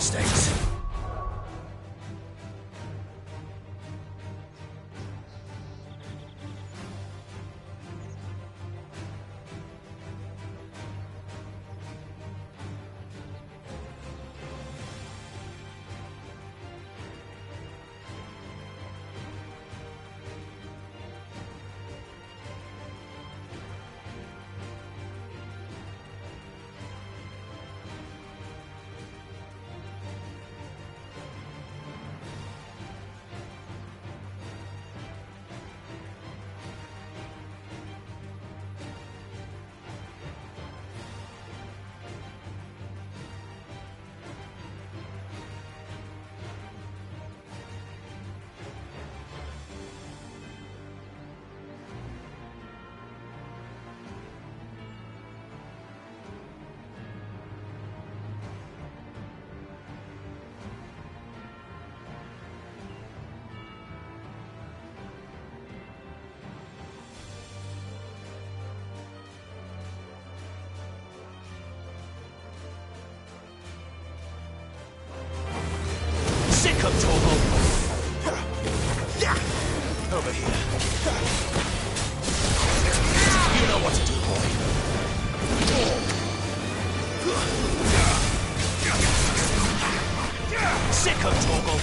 mistakes. Come, Togo. Over here. You know what to do, boy. Sick of Togo.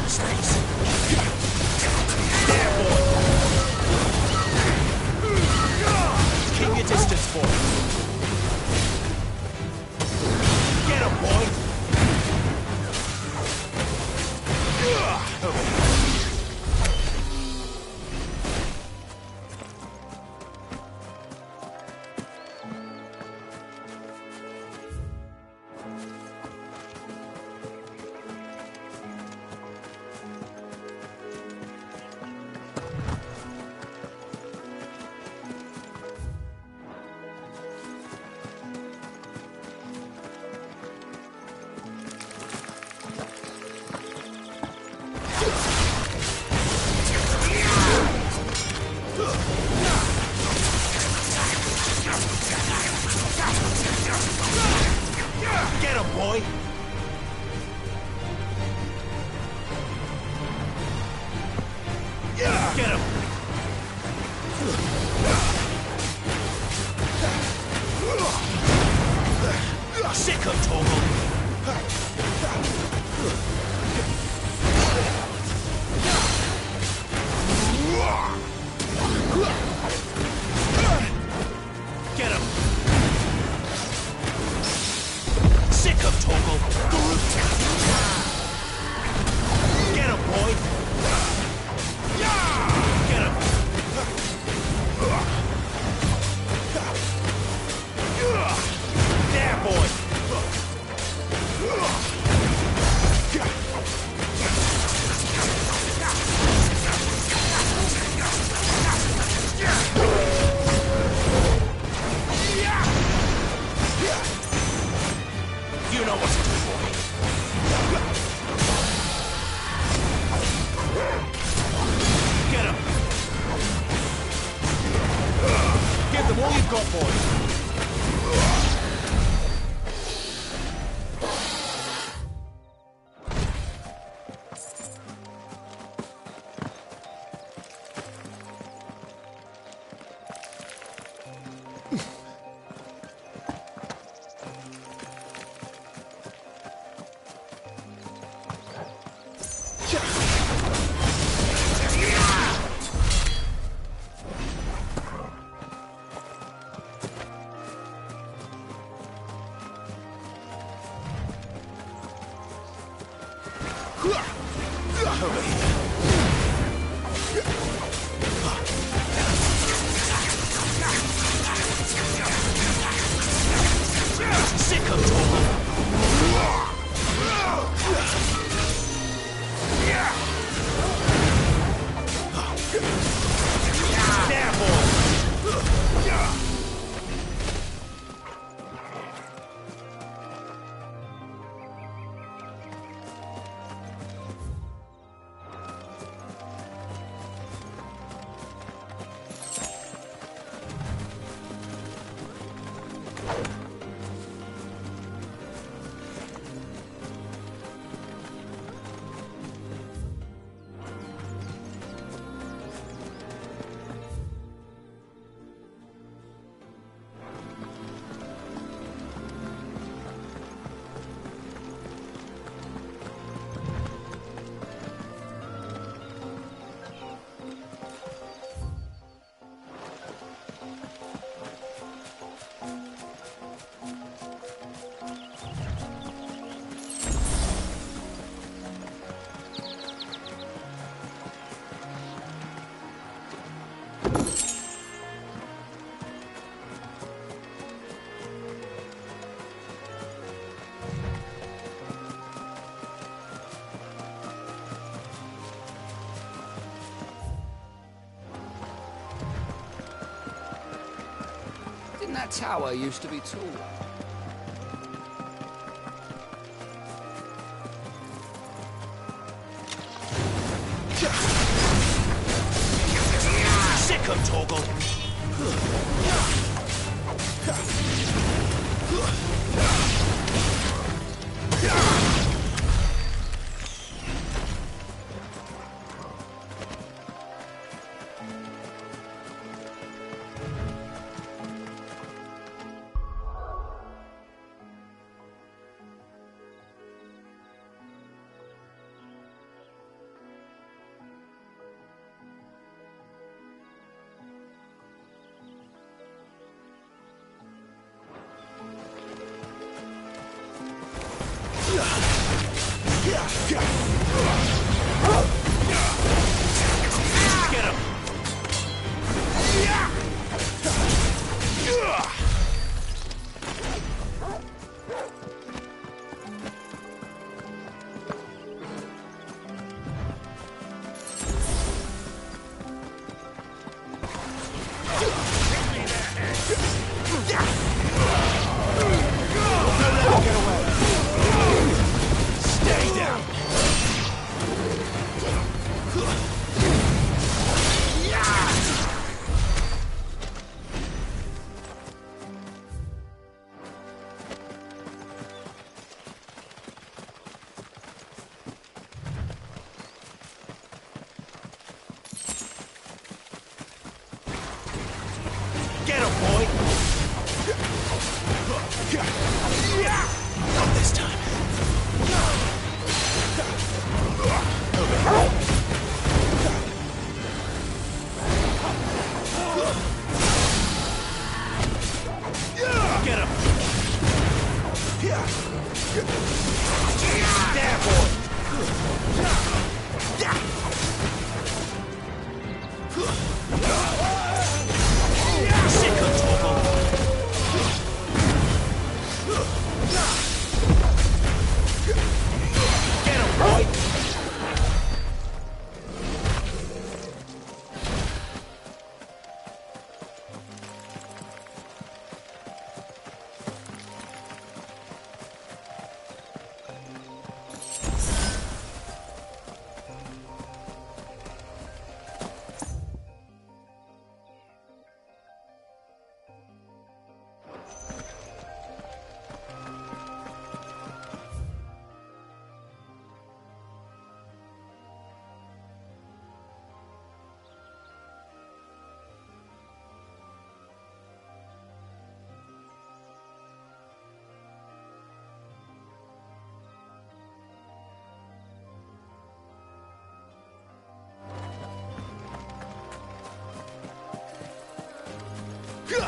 mistakes. There, boy. Keep your distance, boy. Get him, boy. Over here. Get him, boy! Get him! Sick him, Toggle! Get him! Sick him, Toggle! Get him, boy! Get him! There, boy! You know what to do, boy. Get him! Give them all you've got, boys. Over here. Sick of Toggle. There, boy. Didn't that tower used to be taller? Sick of Toggle. Sick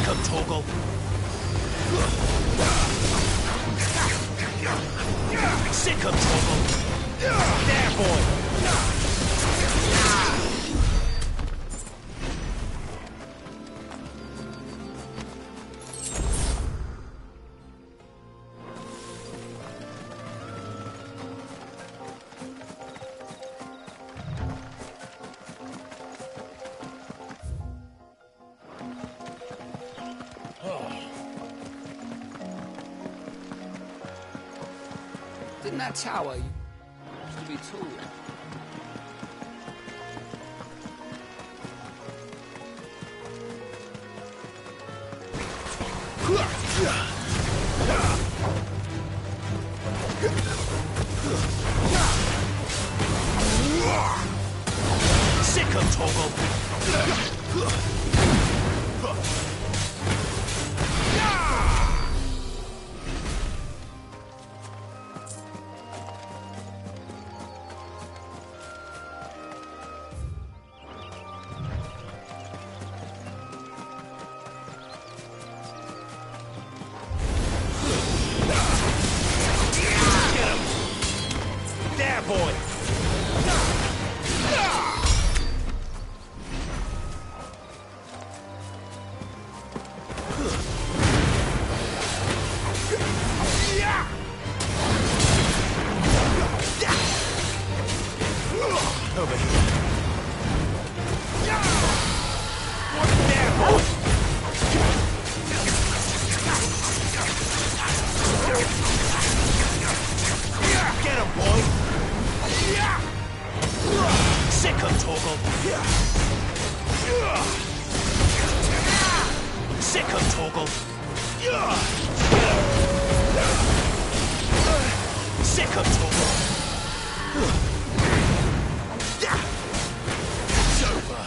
of Toggle. Sick of Toggle. There, boy. Didn't that tower used to be taller? Sick of Toggle. There, boy! Over here. There, boy! Get him, boy! Sick of Toggle. Sick of Toggle. Sick of Toggle. It's over.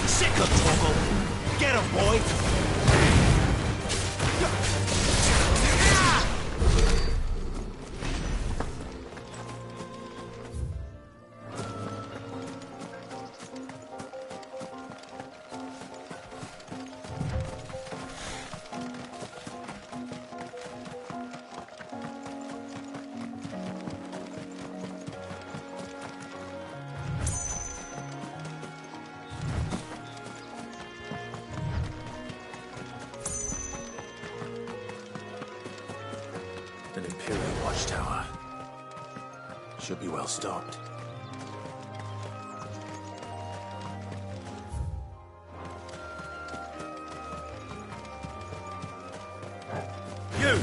Sick of Toggle. Get him, boy. An Imperial watchtower. Should be well stocked. You!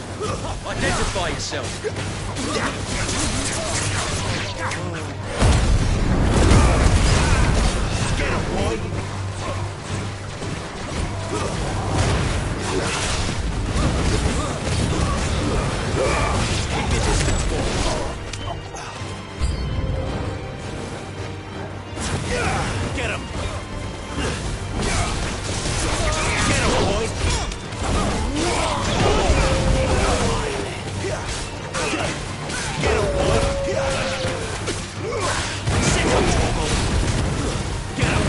Identify yourself! Get him! Get him, boy! Get him, boy! Sick of trouble! Get him!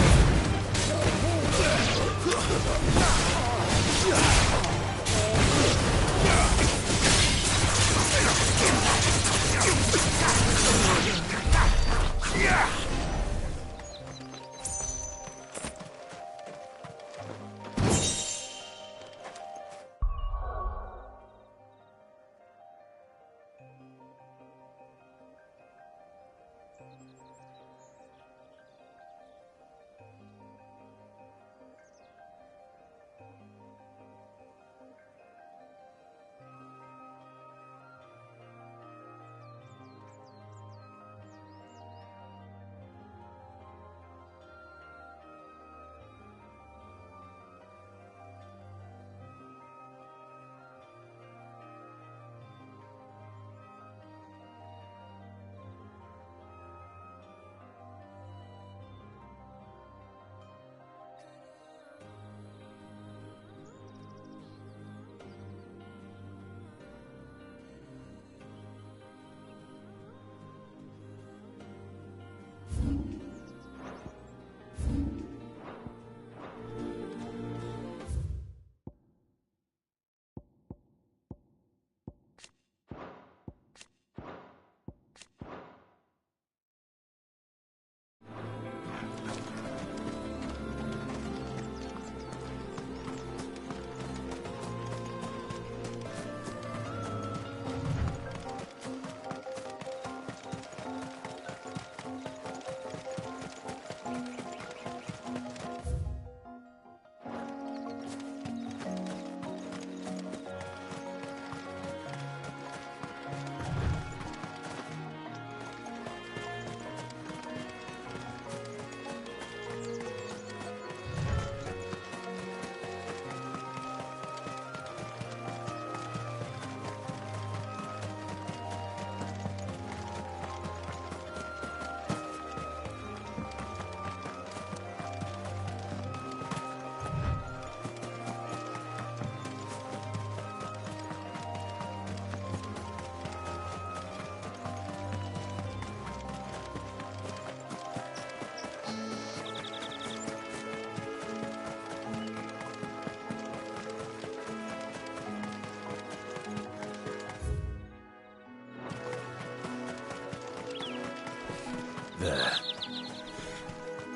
There.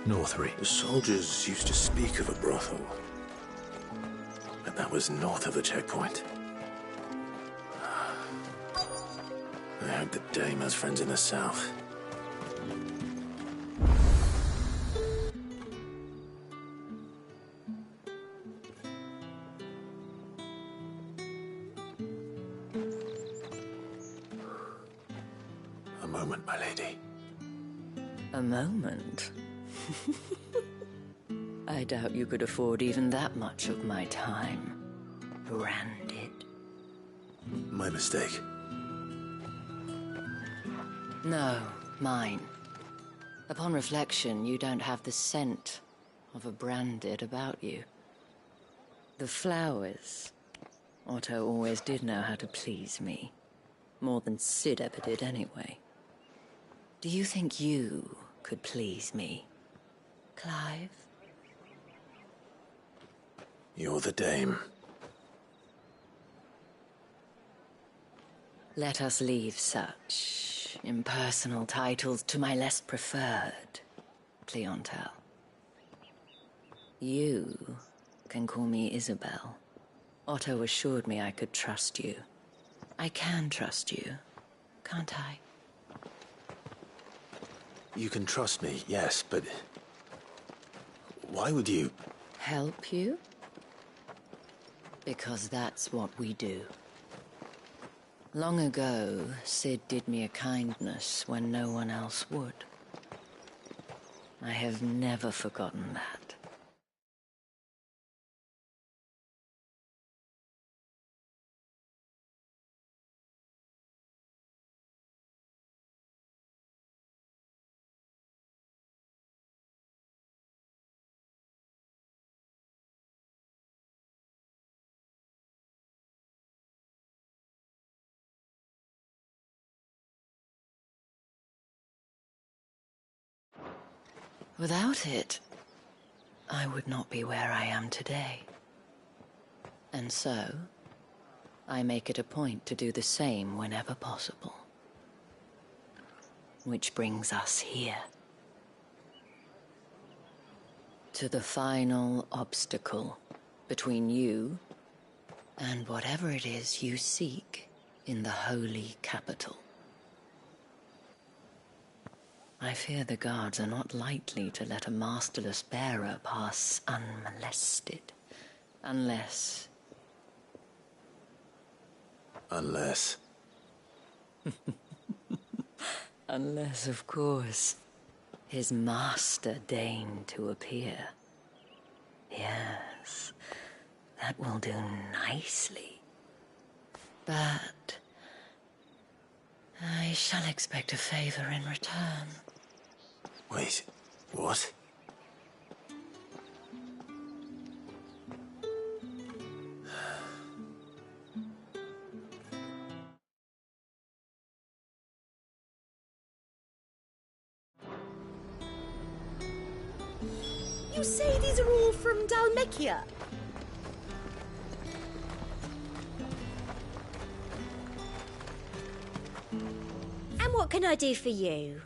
Northry. The soldiers used to speak of a brothel. But that was north of the checkpoint. I hope the dame has friends in the south. A moment, my lady. A moment? I doubt you could afford even that much of my time. Branded. My mistake. No, mine. Upon reflection, you don't have the scent of a branded about you. The flowers. Otto always did know how to please me. More than Sid ever did anyway. Do you think you could please me, Clive? You're the dame. Let us leave such impersonal titles to my less preferred clientele. You can call me Isabel. Otto assured me I could trust you. I can trust you, can't I? You can trust me, yes, but... why would you... Help you? Because that's what we do. Long ago, Sid did me a kindness when no one else would. I have never forgotten that. Without it, I would not be where I am today. And so, I make it a point to do the same whenever possible. Which brings us here. To the final obstacle between you and whatever it is you seek in the holy capital. I fear the guards are not likely to let a masterless bearer pass unmolested. Unless... Unless... Unless, of course, his master deigned to appear. Yes, that will do nicely. But... I shall expect a favor in return. Wait, what? You say these are all from Dalmekia? And what can I do for you?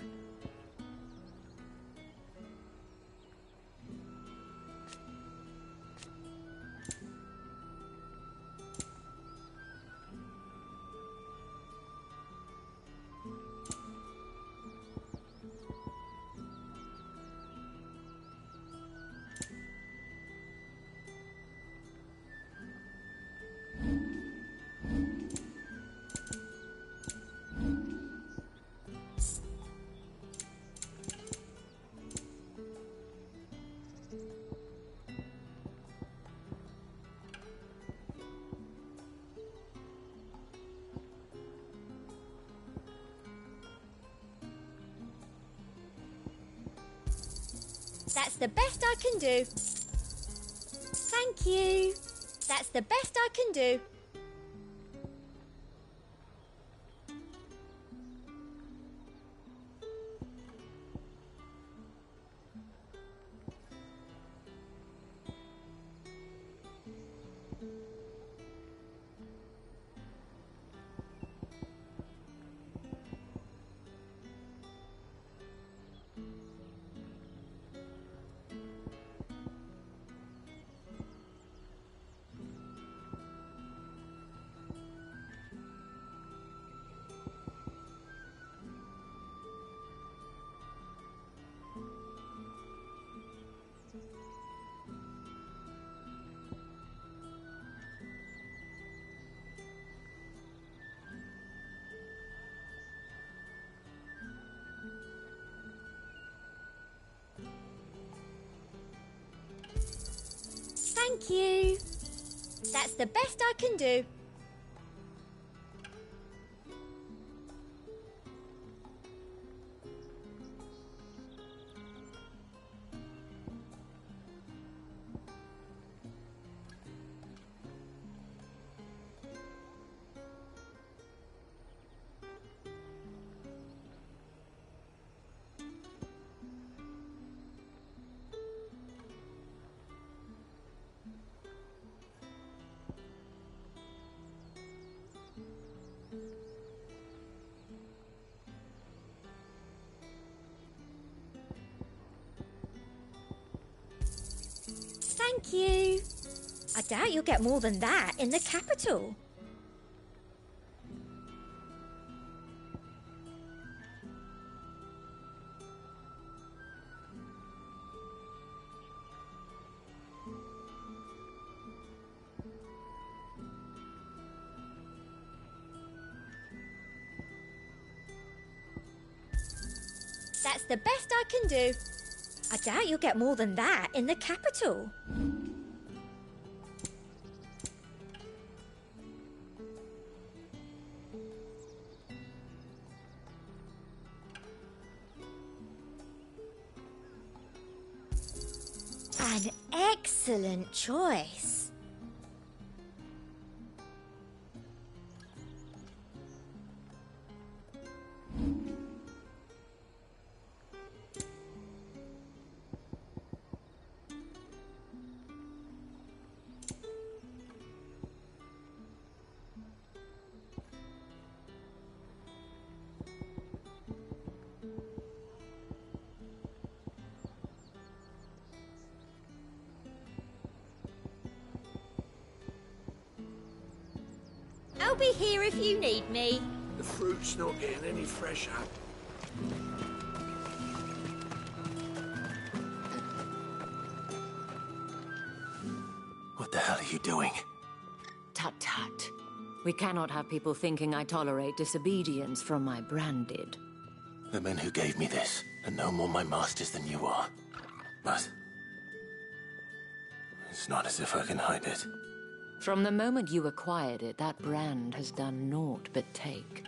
That's the best I can do. Thank you. That's the best I can do. Thank you. That's the best I can do. Thank you. I doubt you'll get more than that in the capital. That's the best I can do. I doubt you'll get more than that in the capital. An excellent choice. I'll be here if you need me. The fruit's not getting any fresher. What the hell are you doing? Tut tut. We cannot have people thinking I tolerate disobedience from my branded. The men who gave me this are no more my masters than you are. But it's not as if I can hide it. From the moment you acquired it, that brand has done naught but take.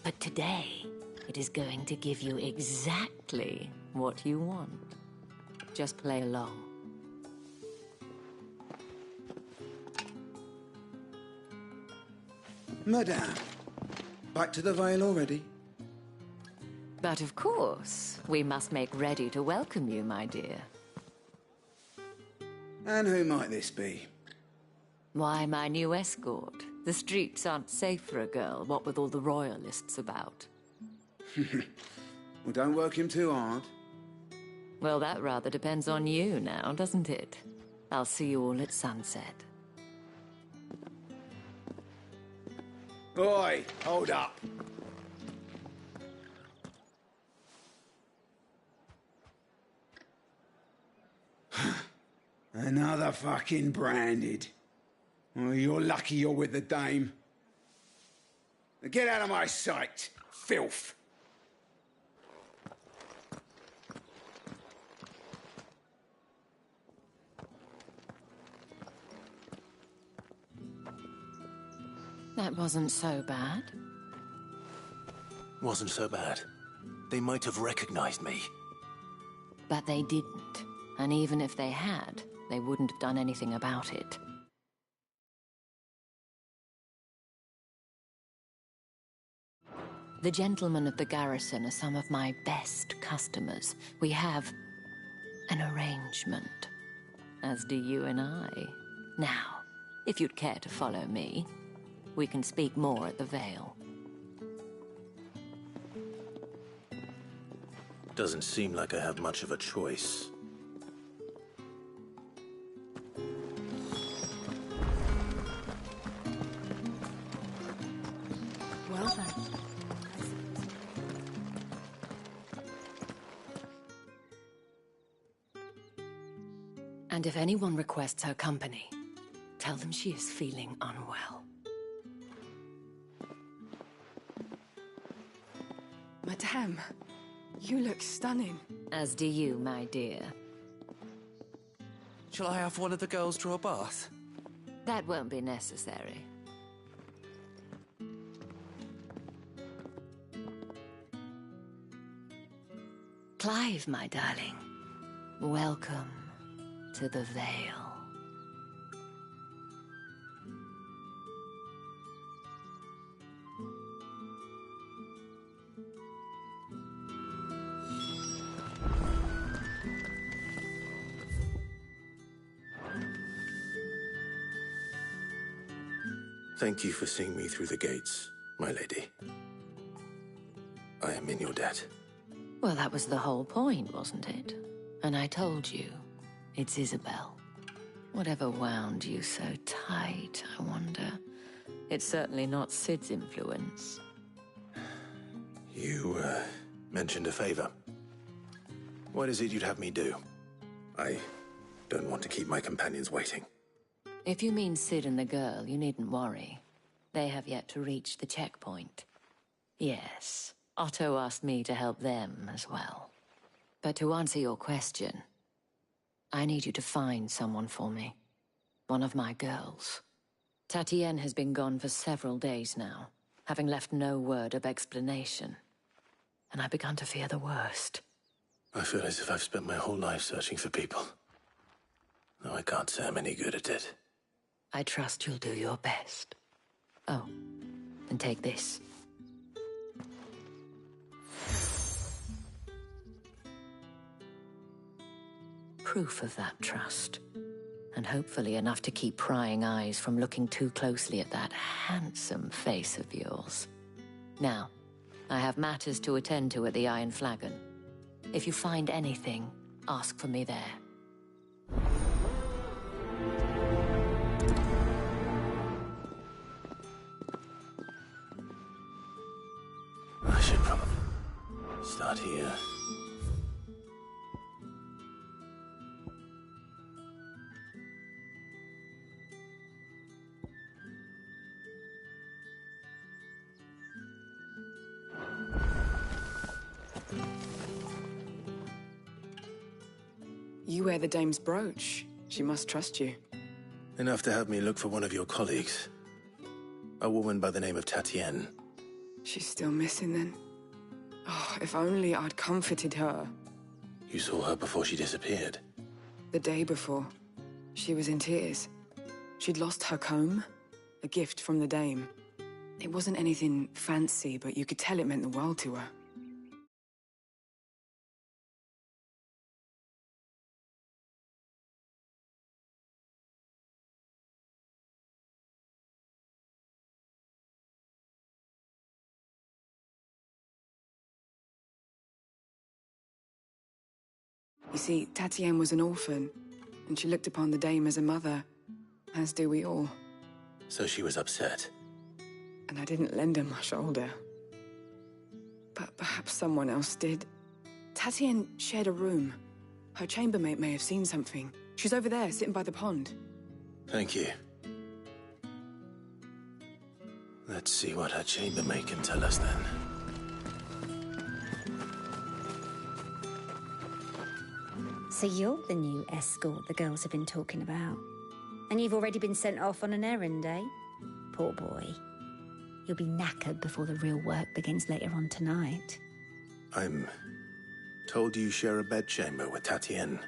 But today, it is going to give you exactly what you want. Just play along. Madame, back to the Vale already? But of course, we must make ready to welcome you, my dear. And who might this be? Why, my new escort. The streets aren't safe for a girl, what with all the royalists about. Well, don't work him too hard. Well, that rather depends on you now, doesn't it? I'll see you all at sunset. Oi, hold up. Another fucking branded. Well, you're lucky you're with the dame. Now get out of my sight, filth. That wasn't so bad. Wasn't so bad. They might have recognized me. But they didn't. And even if they had, they wouldn't have done anything about it. The gentlemen of the garrison are some of my best customers. We have an arrangement, as do you and I. Now, if you'd care to follow me, we can speak more at the Vale. Doesn't seem like I have much of a choice. Well then. And if anyone requests her company, tell them she is feeling unwell. Madame, you look stunning. As do you, my dear. Shall I have one of the girls draw a bath? That won't be necessary. Clive, my darling. Welcome to the Vale. Thank you for seeing me through the gates, my lady. I am in your debt. Well, that was the whole point, wasn't it? And I told you, it's Isabel. Whatever wound you so tight, I wonder. It's certainly not Sid's influence. You, mentioned a favor. What is it you'd have me do? I don't want to keep my companions waiting. If you mean Sid and the girl, you needn't worry. They have yet to reach the checkpoint. Yes, Otto asked me to help them as well. But to answer your question, I need you to find someone for me. One of my girls. Tatienne has been gone for several days now, having left no word of explanation. And I've begun to fear the worst. I feel as if I've spent my whole life searching for people. Though I can't say I'm any good at it. I trust you'll do your best. Oh, and take this. Proof of that trust. And hopefully enough to keep prying eyes from looking too closely at that handsome face of yours. Now, I have matters to attend to at the Iron Flagon. If you find anything, ask for me there. I should probably start here. You wear the dame's brooch. She must trust you. Enough to have me look for one of your colleagues. A woman by the name of Tatienne. She's still missing then. Oh, if only I'd comforted her. You saw her before she disappeared. The day before, she was in tears. She'd lost her comb, a gift from the dame. It wasn't anything fancy, but you could tell it meant the world to her. You see, Tatienne was an orphan, and she looked upon the dame as a mother, as do we all. So she was upset. And I didn't lend her my shoulder. But perhaps someone else did. Tatienne shared a room. Her chambermaid may have seen something. She's over there, sitting by the pond. Thank you. Let's see what her chambermaid can tell us then. So you're the new escort the girls have been talking about. And you've already been sent off on an errand, eh? Poor boy. You'll be knackered before the real work begins later on tonight. I'm told you share a bedchamber with Tatienne.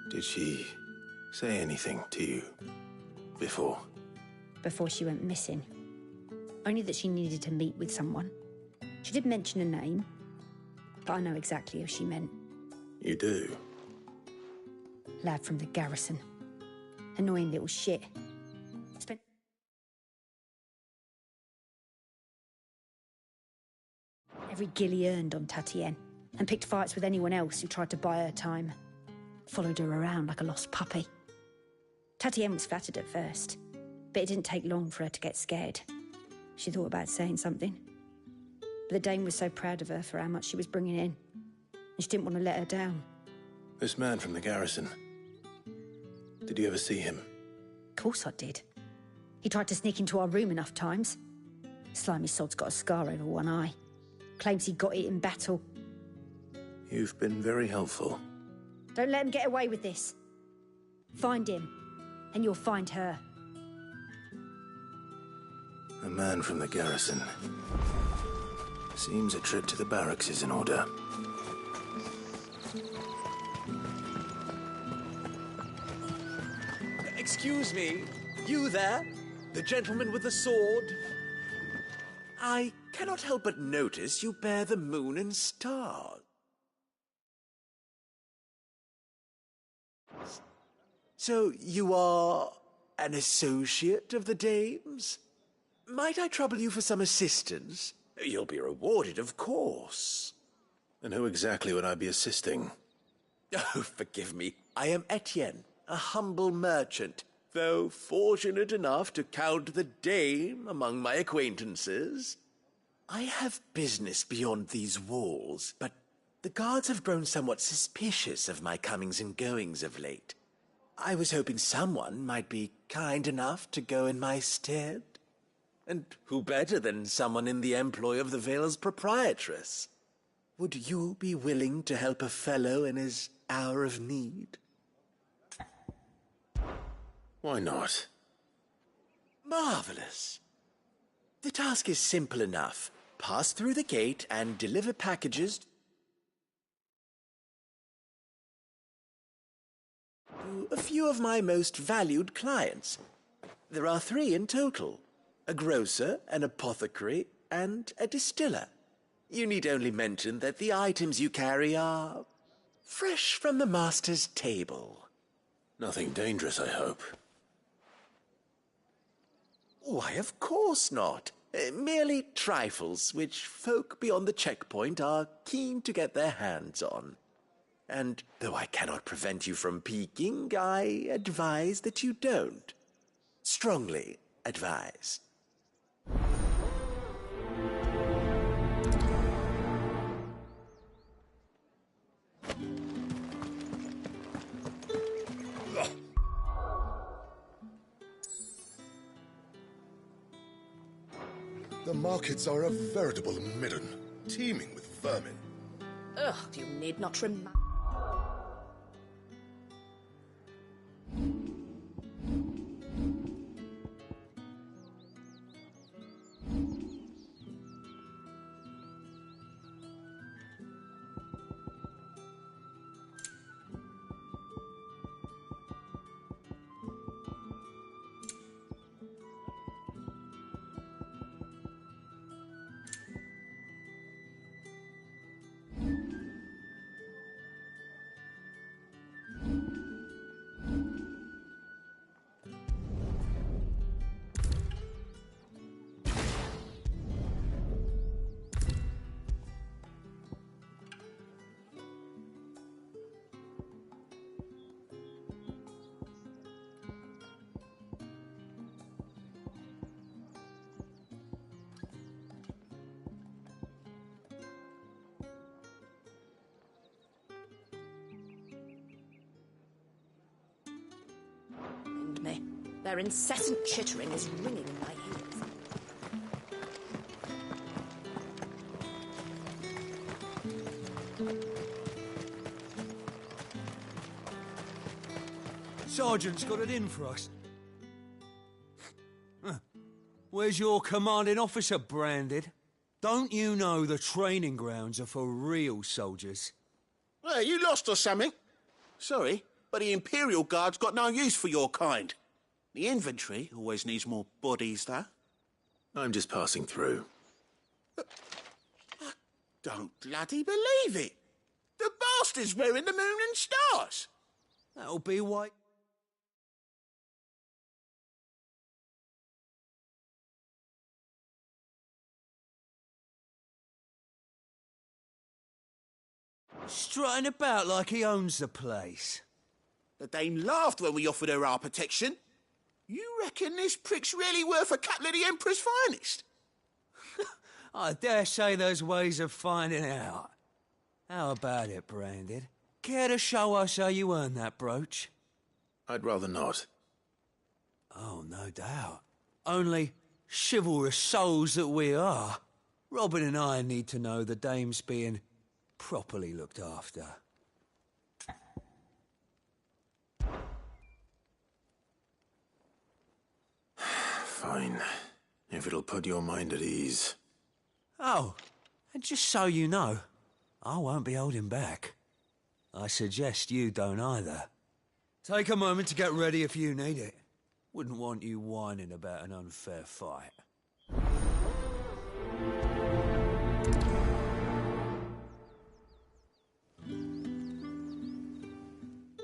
Did she say anything to you before? Before she went missing. Only that she needed to meet with someone. She did mention a name, but I know exactly who she meant. You do? Lad from the garrison. Annoying little shit. Spent every guil he earned on Tatienne, and picked fights with anyone else who tried to buy her time. Followed her around like a lost puppy. Tatienne was flattered at first, but it didn't take long for her to get scared. She thought about saying something. But the dame was so proud of her for how much she was bringing in, and she didn't want to let her down. This man from the garrison. Did you ever see him? Of course I did. He tried to sneak into our room enough times. Slimy sod's got a scar over one eye. Claims he got it in battle. You've been very helpful. Don't let him get away with this. Find him, and you'll find her. A man from the garrison. Seems a trip to the barracks is in order. Excuse me, you there? The gentleman with the sword? I cannot help but notice you bear the moon and stars. So you are an associate of the dame's? Might I trouble you for some assistance? You'll be rewarded, of course. And who exactly would I be assisting? Oh, forgive me. I am Etienne, a humble merchant, though fortunate enough to count the dame among my acquaintances. I have business beyond these walls, but the guards have grown somewhat suspicious of my comings and goings of late. I was hoping someone might be kind enough to go in my stead. And who better than someone in the employ of the Vale's proprietress? Would you be willing to help a fellow in his hour of need? Why not? Marvelous. The task is simple enough. Pass through the gate and deliver packages to a few of my most valued clients. There are 3 in total: a grocer, an apothecary, and a distiller. You need only mention that the items you carry are fresh from the master's table. Nothing dangerous, I hope. Why, of course not. Merely trifles which folk beyond the checkpoint are keen to get their hands on. And though I cannot prevent you from peeking, I advise that you don't. Strongly advise. The markets are a veritable midden, teeming with vermin. Ugh, you need not remind... me. Their incessant chittering is ringing in my ears. Sergeant's got it in for us. Where's your commanding officer, Branded? Don't you know the training grounds are for real soldiers? Well, you lost or something? Sorry, but the Imperial Guard's got no use for your kind. The infantry always needs more bodies, though. I'm just passing through. I don't bloody believe it. The bastard's wearing the moon and stars. That'll be why... strutting about like he owns the place. The dame laughed when we offered her our protection. You reckon this prick's really worth a couple of the Emperor's finest? I dare say there's ways of finding out. How about it, Branded? Care to show us how you earned that brooch? I'd rather not. Oh, no doubt. Only chivalrous souls that we are, Robin and I need to know the dame's being properly looked after. Fine. If it'll put your mind at ease. Oh, and just so you know, I won't be holding back. I suggest you don't either. Take a moment to get ready if you need it. Wouldn't want you whining about an unfair fight.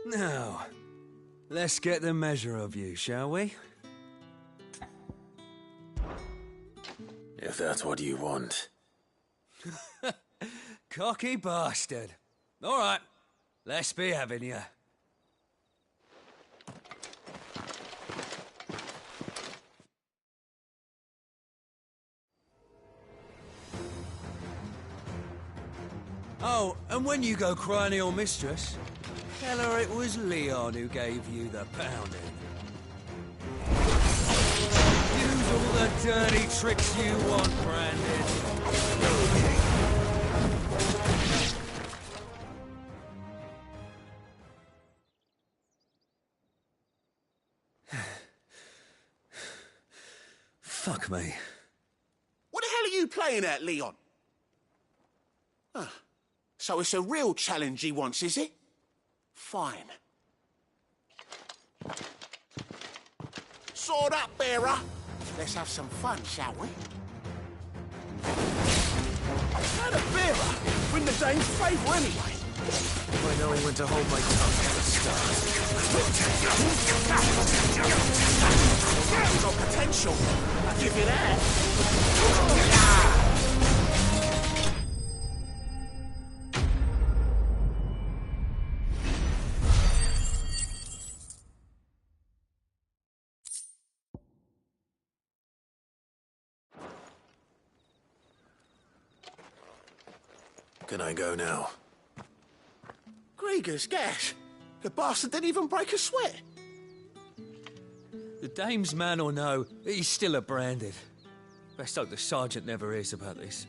Now, let's get the measure of you, shall we? If that's what you want. Cocky bastard. All right, let's be having you. Oh, and when you go crying to your mistress, tell her it was Leon who gave you the pounding. Use all the dirty tricks you want, Brandon. Fuck me. What the hell are you playing at, Leon? Ah, so it's a real challenge he wants, is it? Fine. Sword up, bearer. Let's have some fun, shall we? Not a bearer. We're in the Dane's favour anyway. I know when to hold my tongue at the start. You've got potential. I'll give you that. Can I go now? Grieger's gas. The bastard didn't even break a sweat. The dame's man or no, he's still a branded. Best hope the sergeant never hears about this.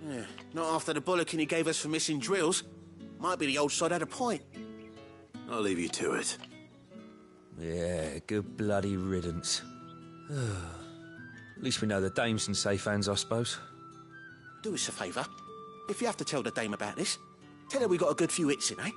Yeah, not after the bollocking he gave us for missing drills. Might be the old sod had a point. I'll leave you to it. Yeah, good bloody riddance. At least we know the dame's in safe hands, I suppose. Do us a favour. If you have to tell the dame about this, tell her we got a good few hits in, eh?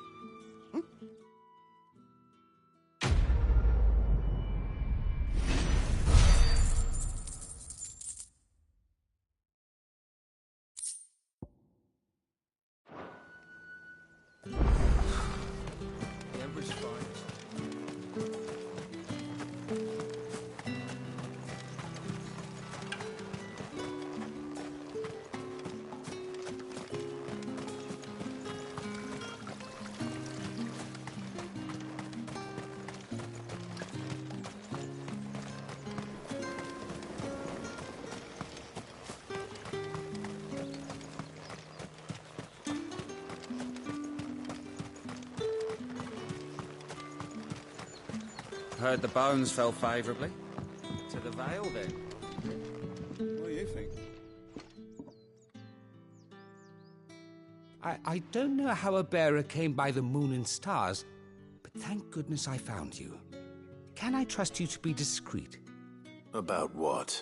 Heard the bones fell favourably. To the Vale, then. What do you think? I don't know how a bearer came by the moon and stars, but thank goodness I found you. Can I trust you to be discreet? About what?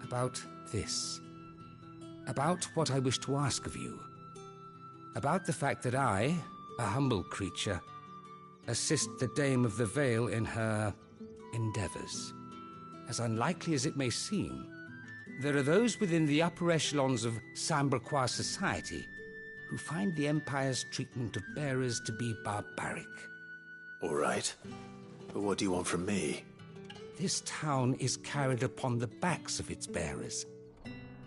About this. About what I wish to ask of you. About the fact that I, a humble creature, assist the Dame of the Vale in her endeavours. As unlikely as it may seem, there are those within the upper echelons of Samberquois society who find the Empire's treatment of bearers to be barbaric. All right. But what do you want from me? This town is carried upon the backs of its bearers,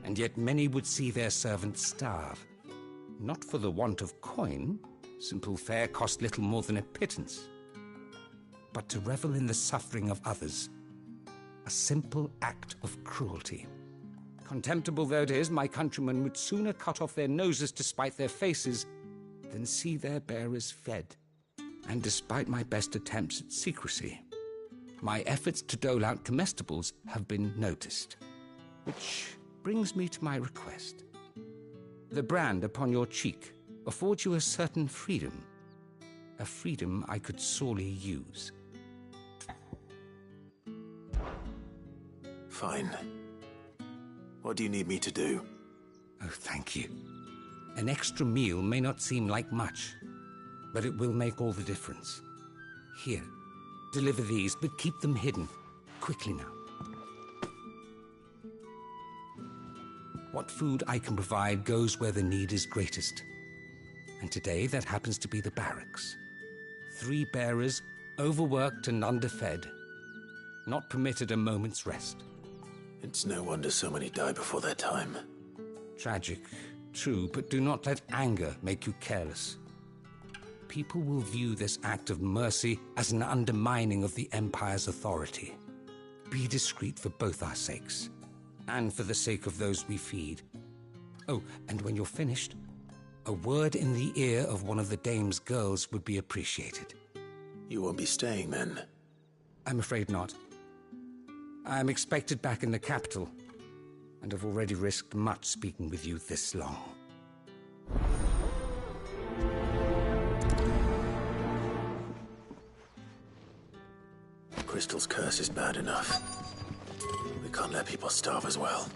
and yet many would see their servants starve. Not for the want of coin. Simple fare cost little more than a pittance. But to revel in the suffering of others, a simple act of cruelty. Contemptible though it is, my countrymen would sooner cut off their noses to spite their faces than see their bearers fed. And despite my best attempts at secrecy, my efforts to dole out comestibles have been noticed. Which brings me to my request. The brand upon your cheek affords you a certain freedom. A freedom I could sorely use. Fine. What do you need me to do? Oh, thank you. An extra meal may not seem like much, but it will make all the difference. Here, deliver these, but keep them hidden. Quickly now. What food I can provide goes where the need is greatest. And today, that happens to be the barracks. 3 bearers, overworked and underfed. Not permitted a moment's rest. It's no wonder so many die before their time. Tragic, true, but do not let anger make you careless. People will view this act of mercy as an undermining of the Empire's authority. Be discreet for both our sakes, and for the sake of those we feed. Oh, and when you're finished, a word in the ear of one of the Dame's girls would be appreciated. You won't be staying then? I'm afraid not. I'm expected back in the capital, and have already risked much speaking with you this long. Crystal's curse is bad enough. We can't let people starve as well.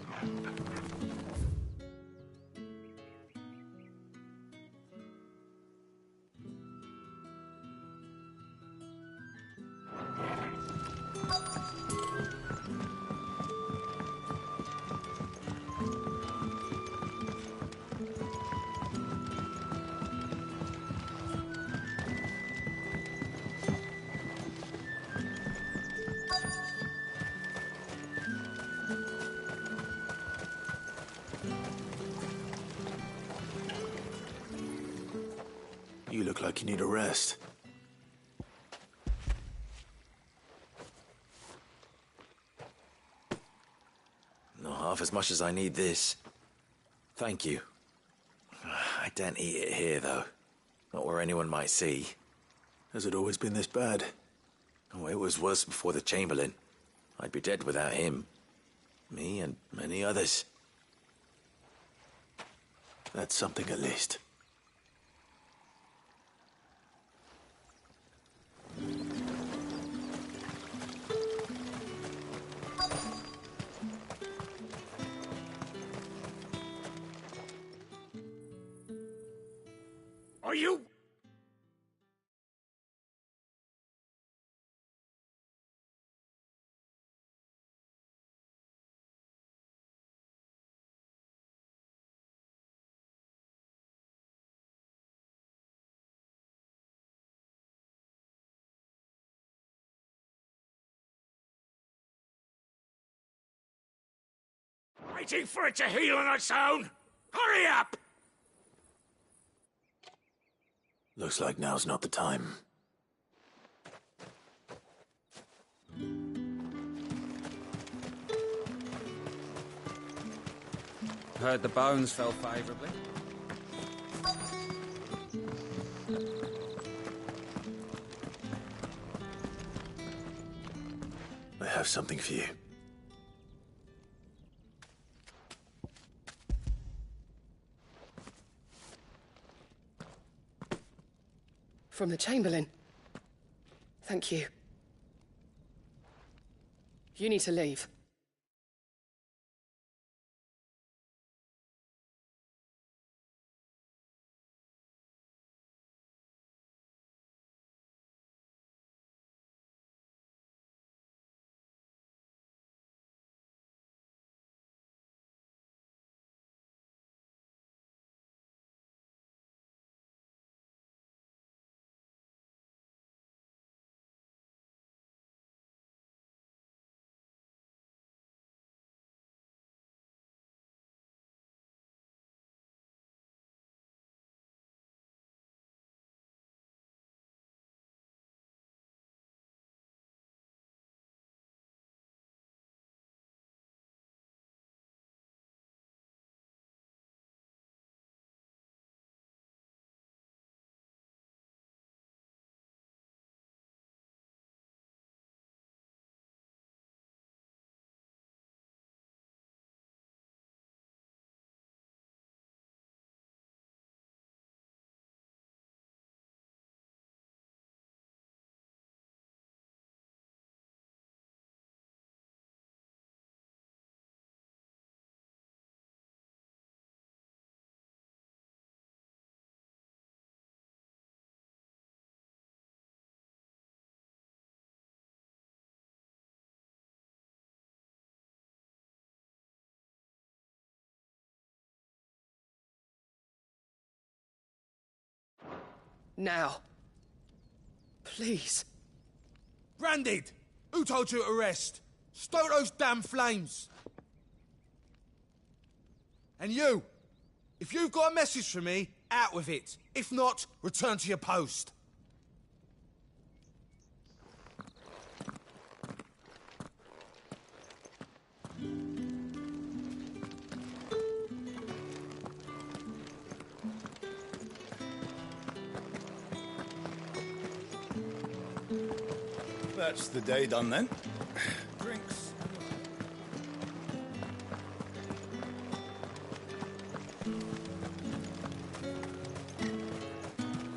You look like you need a rest. Not half as much as I need this. Thank you. I daren't eat it here, though. Not where anyone might see. Has it always been this bad? Oh, it was worse before the Chamberlain. I'd be dead without him. Me and many others. That's something at least. Are you... waiting for it to heal on its own? Hurry up! Looks like now's not the time. Heard the bones fell favourably. I have something for you. From the Chamberlain. Thank you. You need to leave. Now. Please. Branded! Who told you to rest? Stoke those damn flames! And you! If you've got a message for me, out with it. If not, return to your post. That's the day done then. Drinks.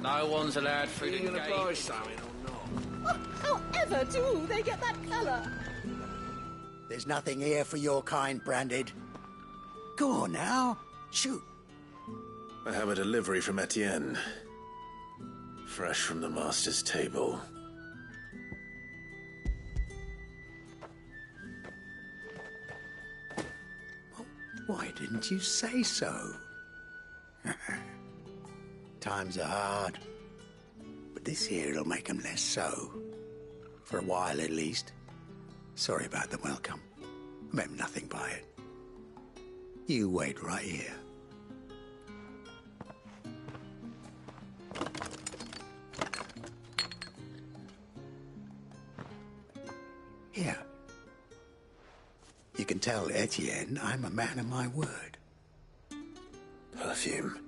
No one's allowed through the gonna gate. buy something or not? However do they get that colour? There's nothing here for your kind, Branded. Go on now. Shoot. I have a delivery from Etienne. Fresh from the master's table. Why didn't you say so? Times are hard. But this here'll make them less so. For a while, at least. Sorry about the welcome. I meant nothing by it. You wait right here. Here. You can tell Etienne I'm a man of my word. Perfume.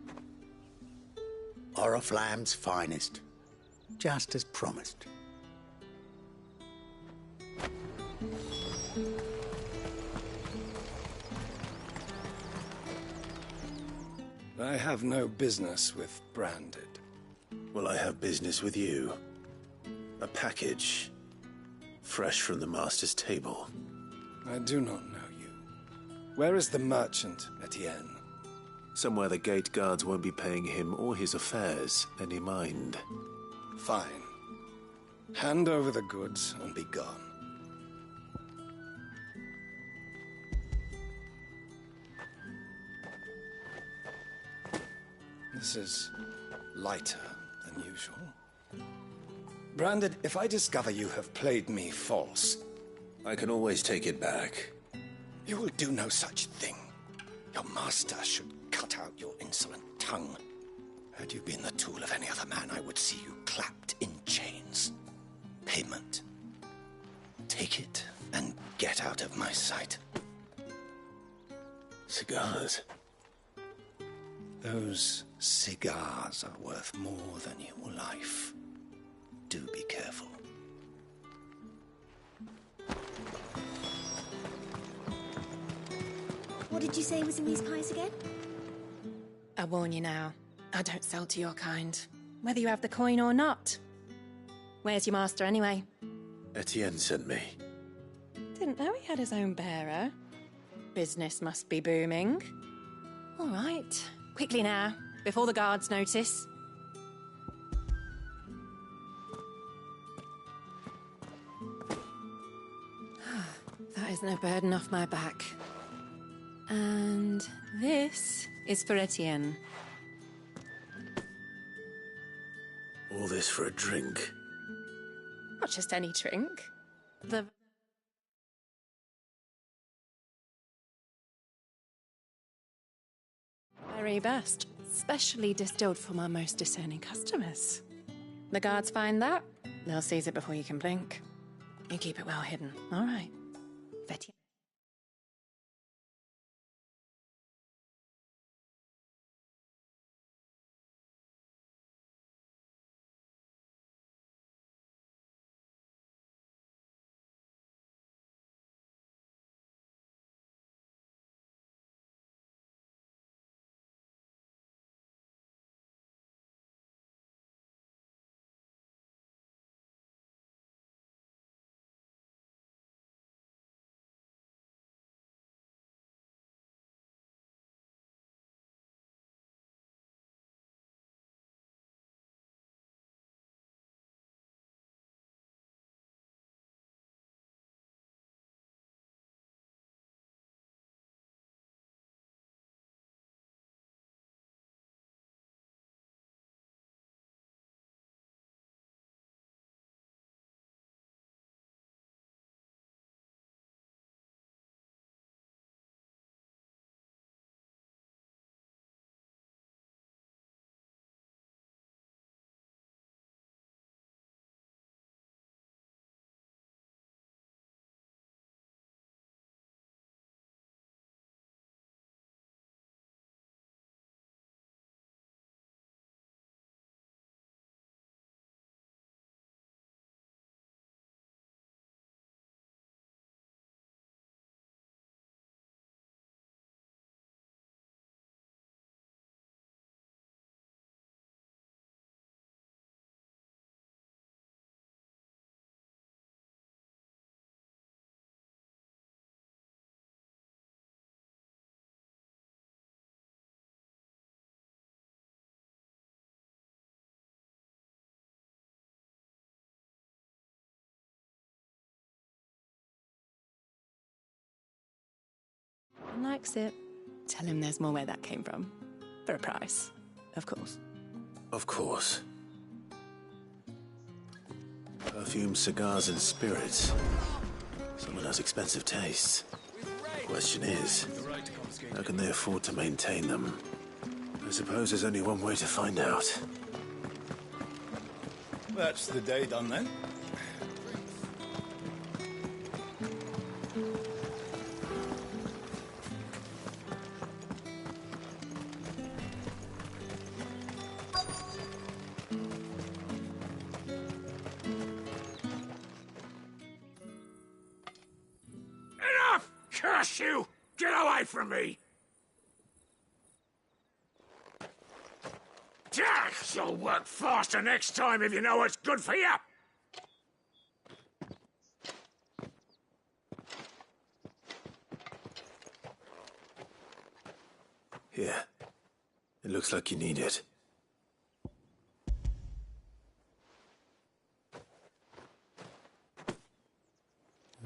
Oriflamme's finest. Just as promised. I have no business with Branded. Well, I have business with you. A package. Fresh from the master's table. I do not know you. Where is the merchant, Etienne? Somewhere the gate guards won't be paying him or his affairs any mind. Fine. Hand over the goods and be gone. This is lighter than usual. Branded, if I discover you have played me false... I can always take it back. You will do no such thing. Your master should cut out your insolent tongue. Had you been the tool of any other man, I would see you clapped in chains. Payment. Take it and get out of my sight. Cigars. Those cigars are worth more than your life. Do be careful. What did you say was in these pies again? I warn you now, I don't sell to your kind, whether you have the coin or not. Where's your master, anyway? Etienne sent me. Didn't know he had his own bearer. Business must be booming. All right, quickly now, before the guards notice. That is no burden off my back. And this is for Etienne. All this for a drink. Not just any drink. The very best, specially distilled for my most discerning customers. The guards find that, they'll seize it before you can blink. You keep it well hidden, all right? Etienne. and likes it. Tell him there's more where that came from. For a price, of course. Of course. Perfume, cigars, and spirits. Someone has expensive tastes. Question is, how can they afford to maintain them? I suppose there's only one way to find out. That's the day done then. Enough! Curse you! Get away from me! You'll work faster next time if you know what's good for you! Here. It looks like you need it.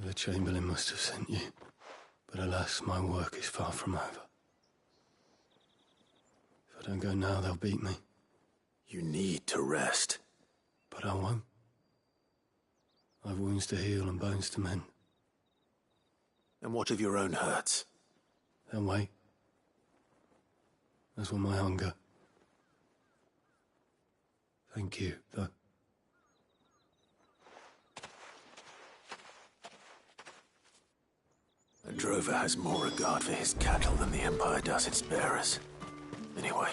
The Chamberlain must have sent you, but alas, my work is far from over. If I don't go now, they'll beat me. You need to rest. But I won't. I've wounds to heal and bones to mend. And what of your own hurts? They'll wait. As will my hunger. Thank you, though. A drover has more regard for his cattle than the Empire does its bearers. Anyway,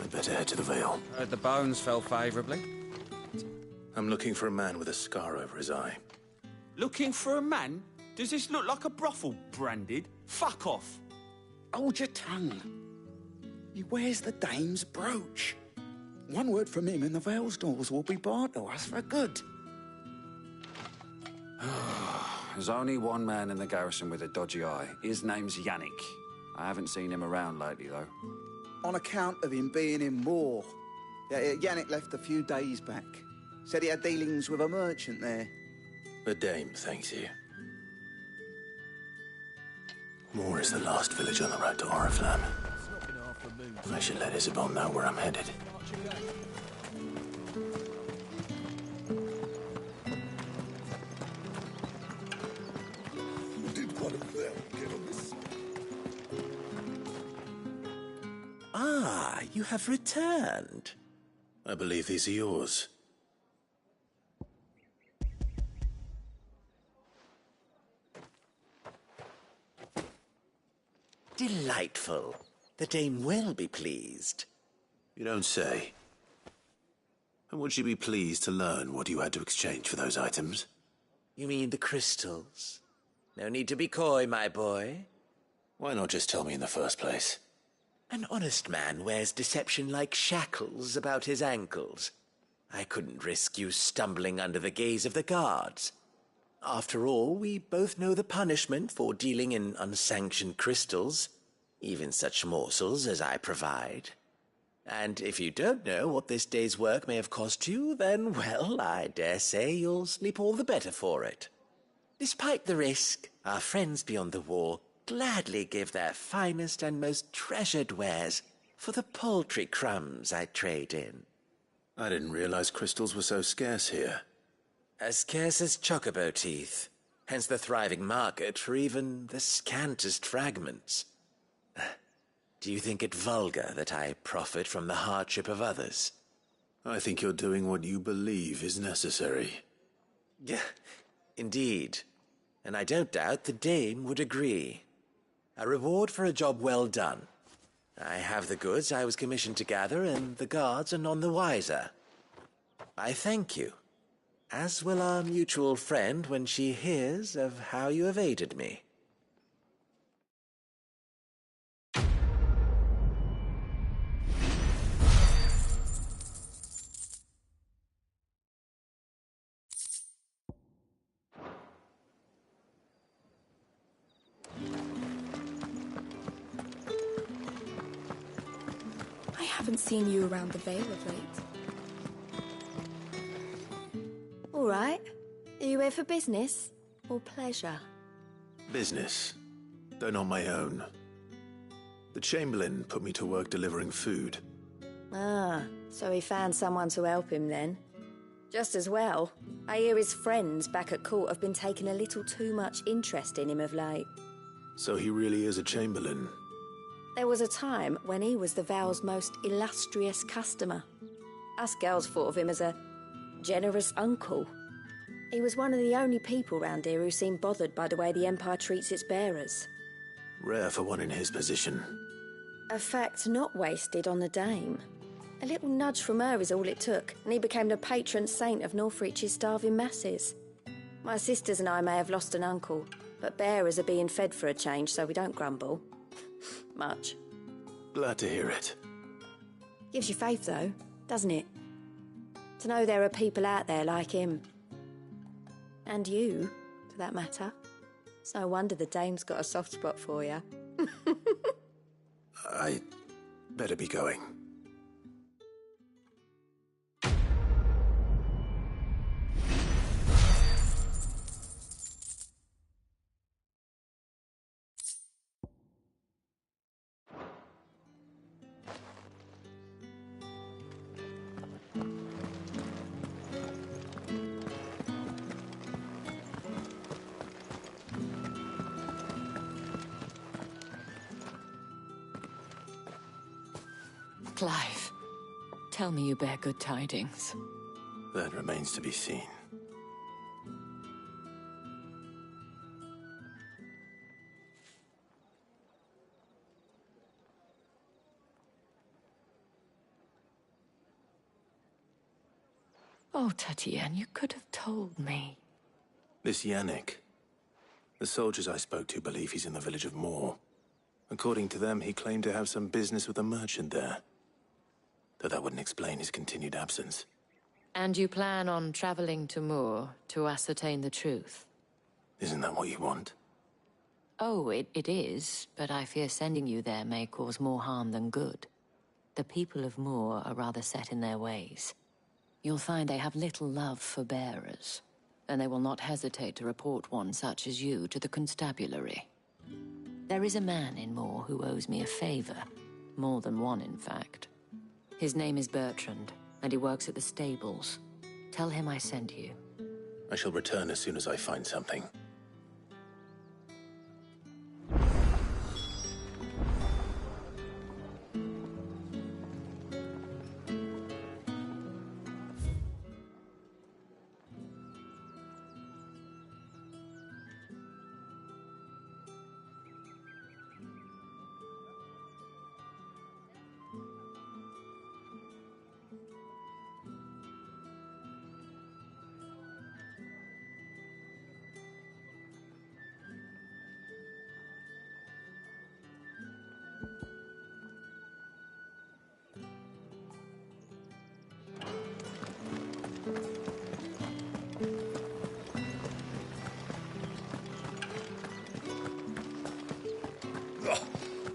I'd better head to the Vale. The bones fell favourably. I'm looking for a man with a scar over his eye. Looking for a man? Does this look like a brothel, Branded? Fuck off! Hold your tongue. He wears the dame's brooch. One word from him and the Vale's doors will be barred to us for good. There's only one man in the garrison with a dodgy eye. His name's Yannick. I haven't seen him around lately, though. On account of him being in war. Yannick left a few days back. Said he had dealings with a merchant there. The dame thanks you. Moor is the last village on the road to Oriflamme. I should let Isabel know where I'm headed. Did one of them get on this? Ah, you have returned. I believe these are yours. Delightful. The dame will be pleased. You don't say. And would she be pleased to learn what you had to exchange for those items? You mean the crystals? No need to be coy, my boy. Why not just tell me in the first place? An honest man wears deception like shackles about his ankles. I couldn't risk you stumbling under the gaze of the guards. After all, we both know the punishment for dealing in unsanctioned crystals, even such morsels as I provide. And if you don't know what this day's work may have cost you, then, well, I dare say you'll sleep all the better for it. Despite the risk, our friends beyond the wall gladly give their finest and most treasured wares for the paltry crumbs I trade in. I didn't realize crystals were so scarce here. As scarce as chocobo teeth, hence the thriving market for even the scantest fragments. Do you think it vulgar that I profit from the hardship of others? I think you're doing what you believe is necessary. Indeed, and I don't doubt the dame would agree. A reward for a job well done. I have the goods I was commissioned to gather, and the guards are none the wiser. I thank you, as will our mutual friend when she hears of how you have aided me. I haven't seen you around the Vale of late. All right. Are you here for business or pleasure? Business. though not my own. The Chamberlain put me to work delivering food. Ah, so he found someone to help him then. Just as well. I hear his friends back at court have been taking a little too much interest in him of late. So he really is a Chamberlain. There was a time when he was the Vale's most illustrious customer. Us girls thought of him as a generous uncle. He was one of the only people round here who seemed bothered by the way the Empire treats its bearers. Rare for one in his position. A fact not wasted on the Dame. A little nudge from her is all it took, and he became the patron saint of Northreach's starving masses. My sisters and I may have lost an uncle, but bearers are being fed for a change, so we don't grumble. Much. Glad to hear it. Gives you faith, though, doesn't it? To know there are people out there like him. And you, for that matter. It's no wonder the Dame's got a soft spot for you. I better be going. Clive, tell me you bear good tidings. That remains to be seen. Oh, Tatienne, you could have told me. This Yannick. The soldiers I spoke to believe he's in the village of Moor. According to them, he claimed to have some business with a merchant there. Though that wouldn't explain his continued absence. And you plan on traveling to Moor to ascertain the truth? Isn't that what you want? Oh, it is, but I fear sending you there may cause more harm than good. The people of Moor are rather set in their ways. You'll find they have little love for bearers, and they will not hesitate to report one such as you to the constabulary. There is a man in Moor who owes me a favor. More than one, in fact. His name is Bertrand, and he works at the stables. Tell him I sent you. I shall return as soon as I find something.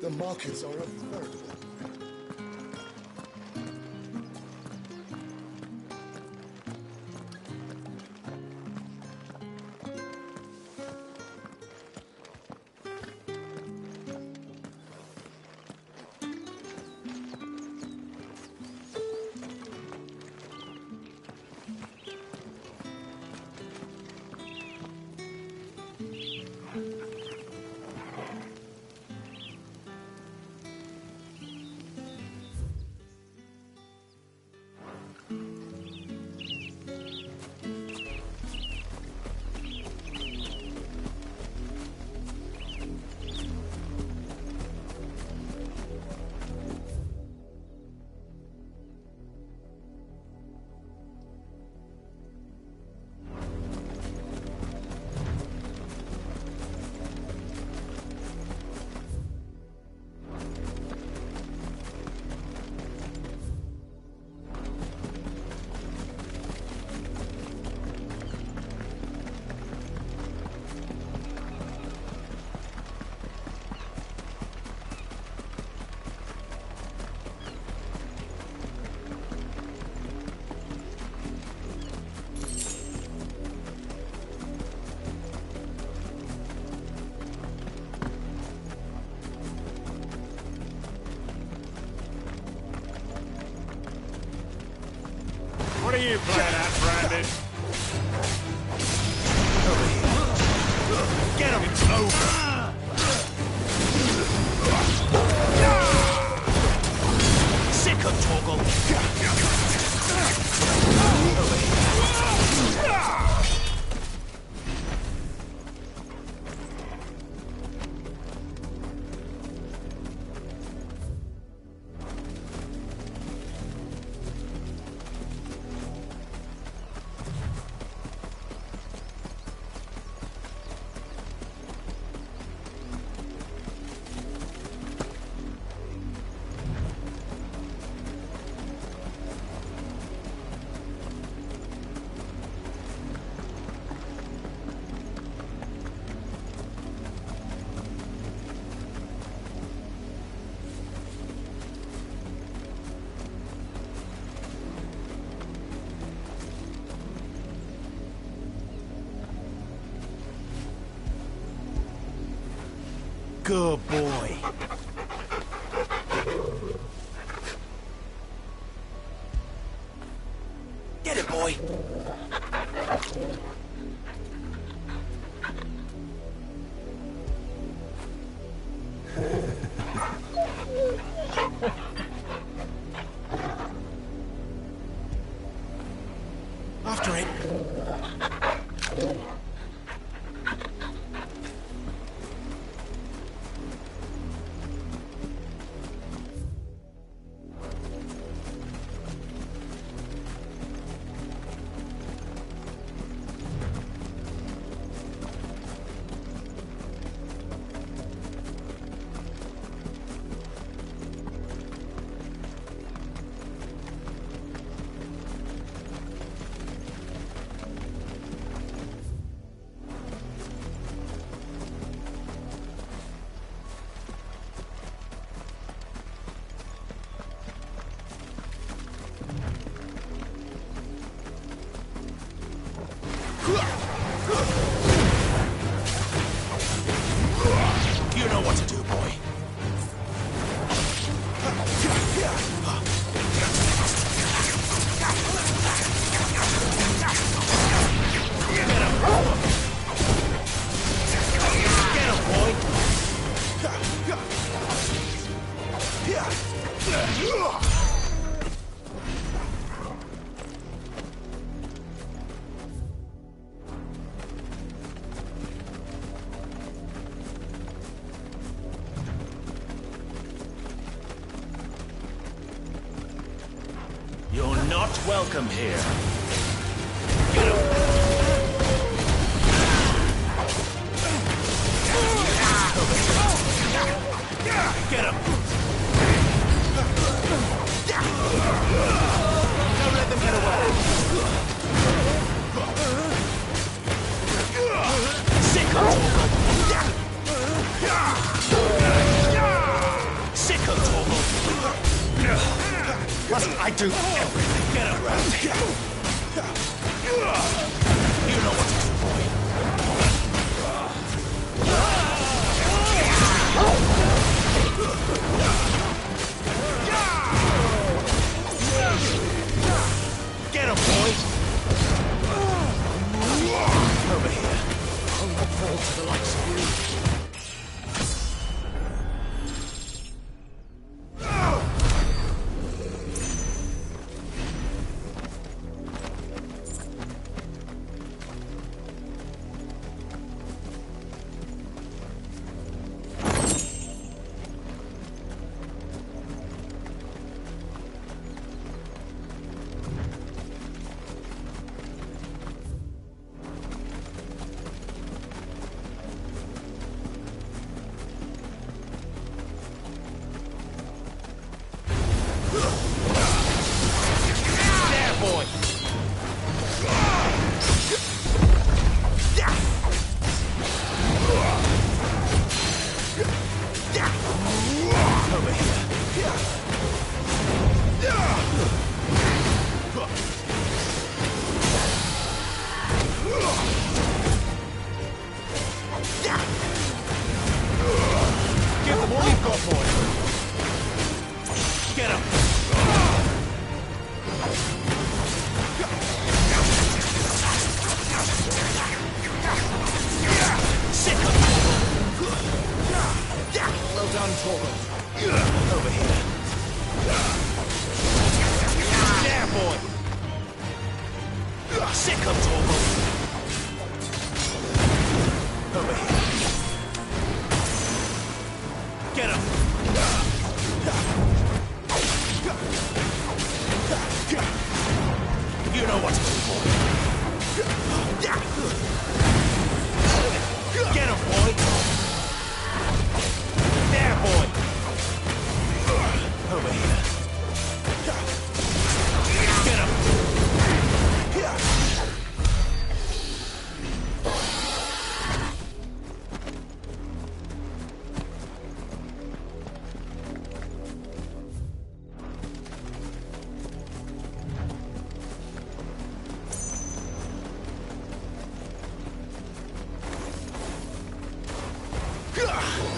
The markets are a veritable... You play that, Brandon. Over here. Get him! It's over! Sick of Torgal! Over here. Good boy. Get it, boy. After it. You know what to do, boy. Get him, boy. You're not welcome here. Get him. Get him. Don't let them get away. Sick of Torgal. Sick of Torgal. Must I do everything? Get around here. You know what to do, boy. Get him, boy. Over here. I'll not fall to the likes of you.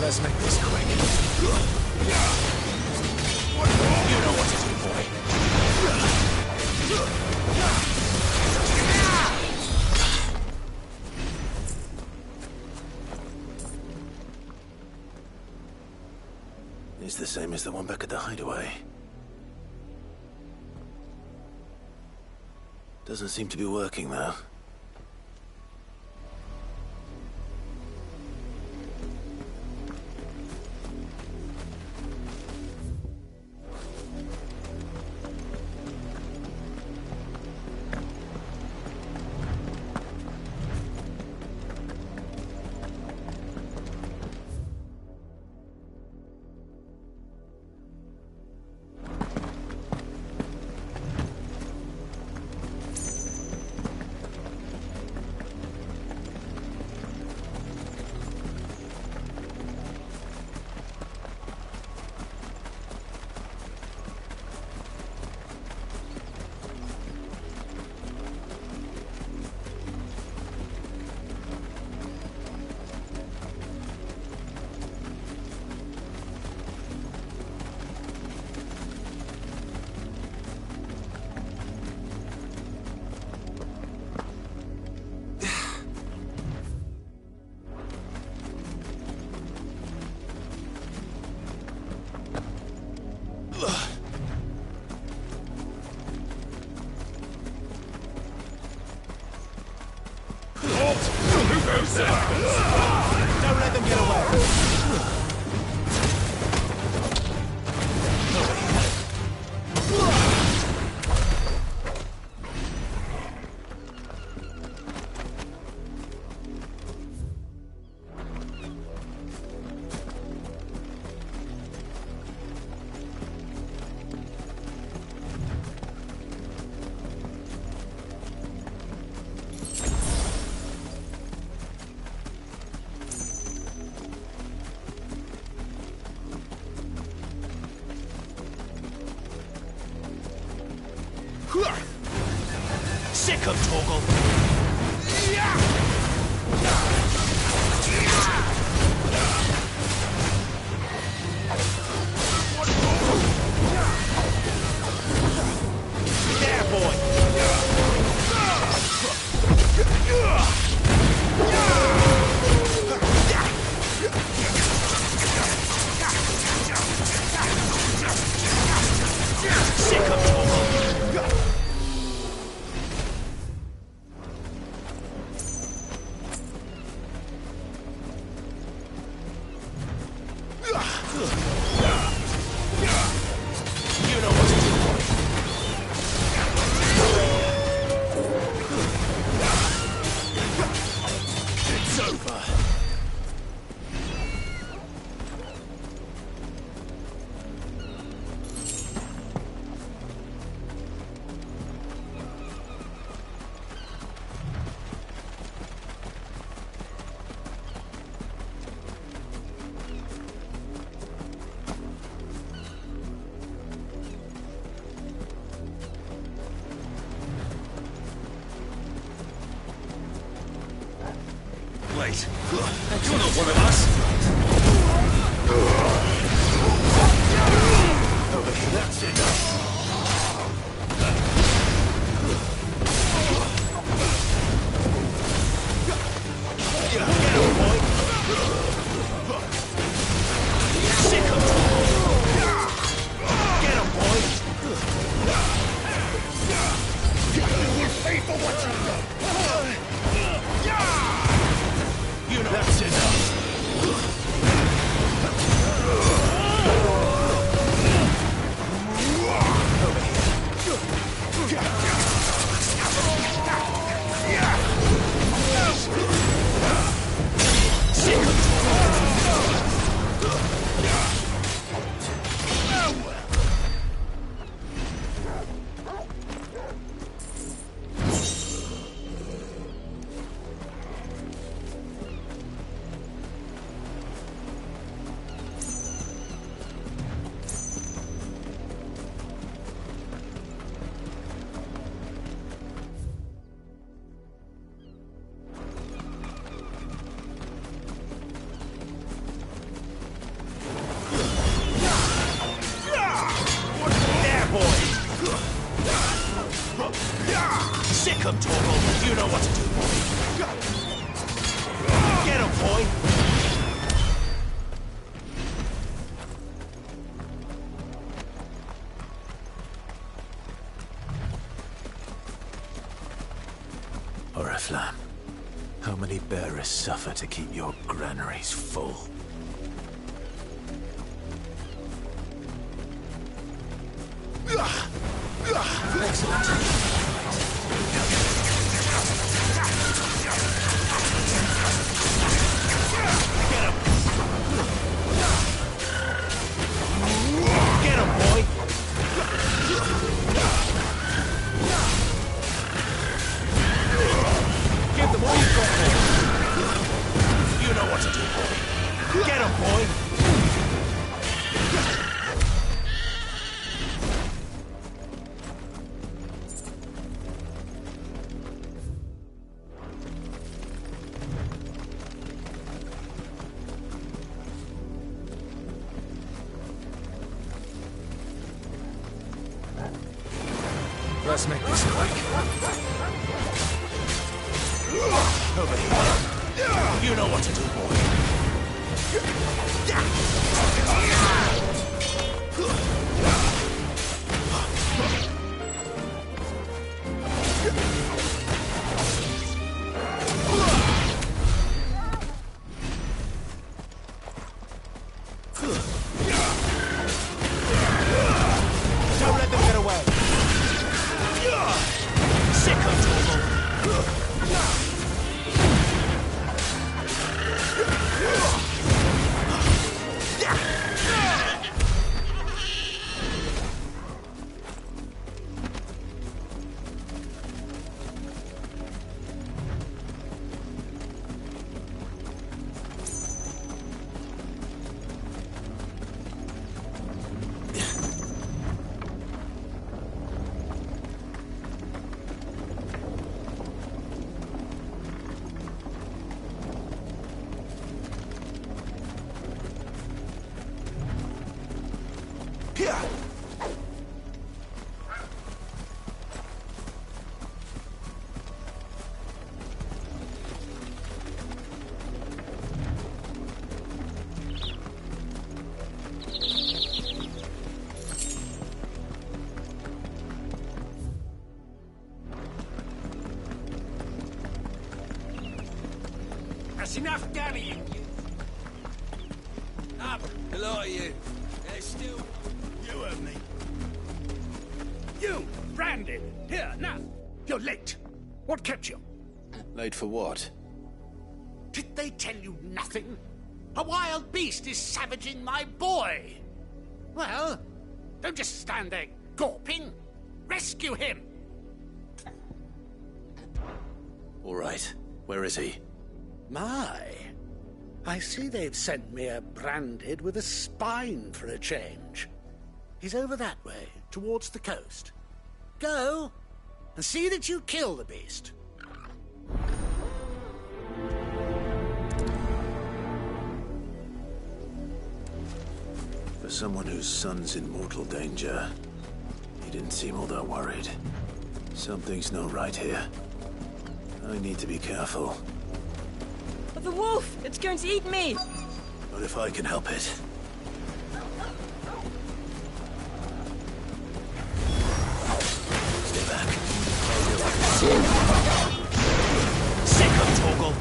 Let's make this quick. You know what to do, boy. It's the same as the one back at the hideaway. Doesn't seem to be working, though. Don't let them get away. Sick of Torgal. There, boy. Sick of Torgal. Wait, you're not one of us. Over here, that's enough. That's enough. Oriflamme. How many bearers suffer to keep your granaries full? Get him, boy! Give them all you've got, boy! You know what to do, boy! Get him, boy! Let's make this quick. Over here. You know what to do, boy. Don't let them get away. Sick of trouble. That's enough dallying. Up! A lot of you. There's still... You heard me. You, branded. Here, now. You're late. What kept you? Late for what? Did they tell you nothing? A wild beast is savaging my boy. Well, don't just stand there gawping. Rescue him. All right. Where is he? My. I see they've sent me a branded with a spine for a change. He's over that way, towards the coast. Go, and see that you kill the beast. For someone whose son's in mortal danger, he didn't seem all that worried. Something's not right here. I need to be careful. But the wolf! It's going to eat me! But if I can help it. Stay back. Sick of Torgal!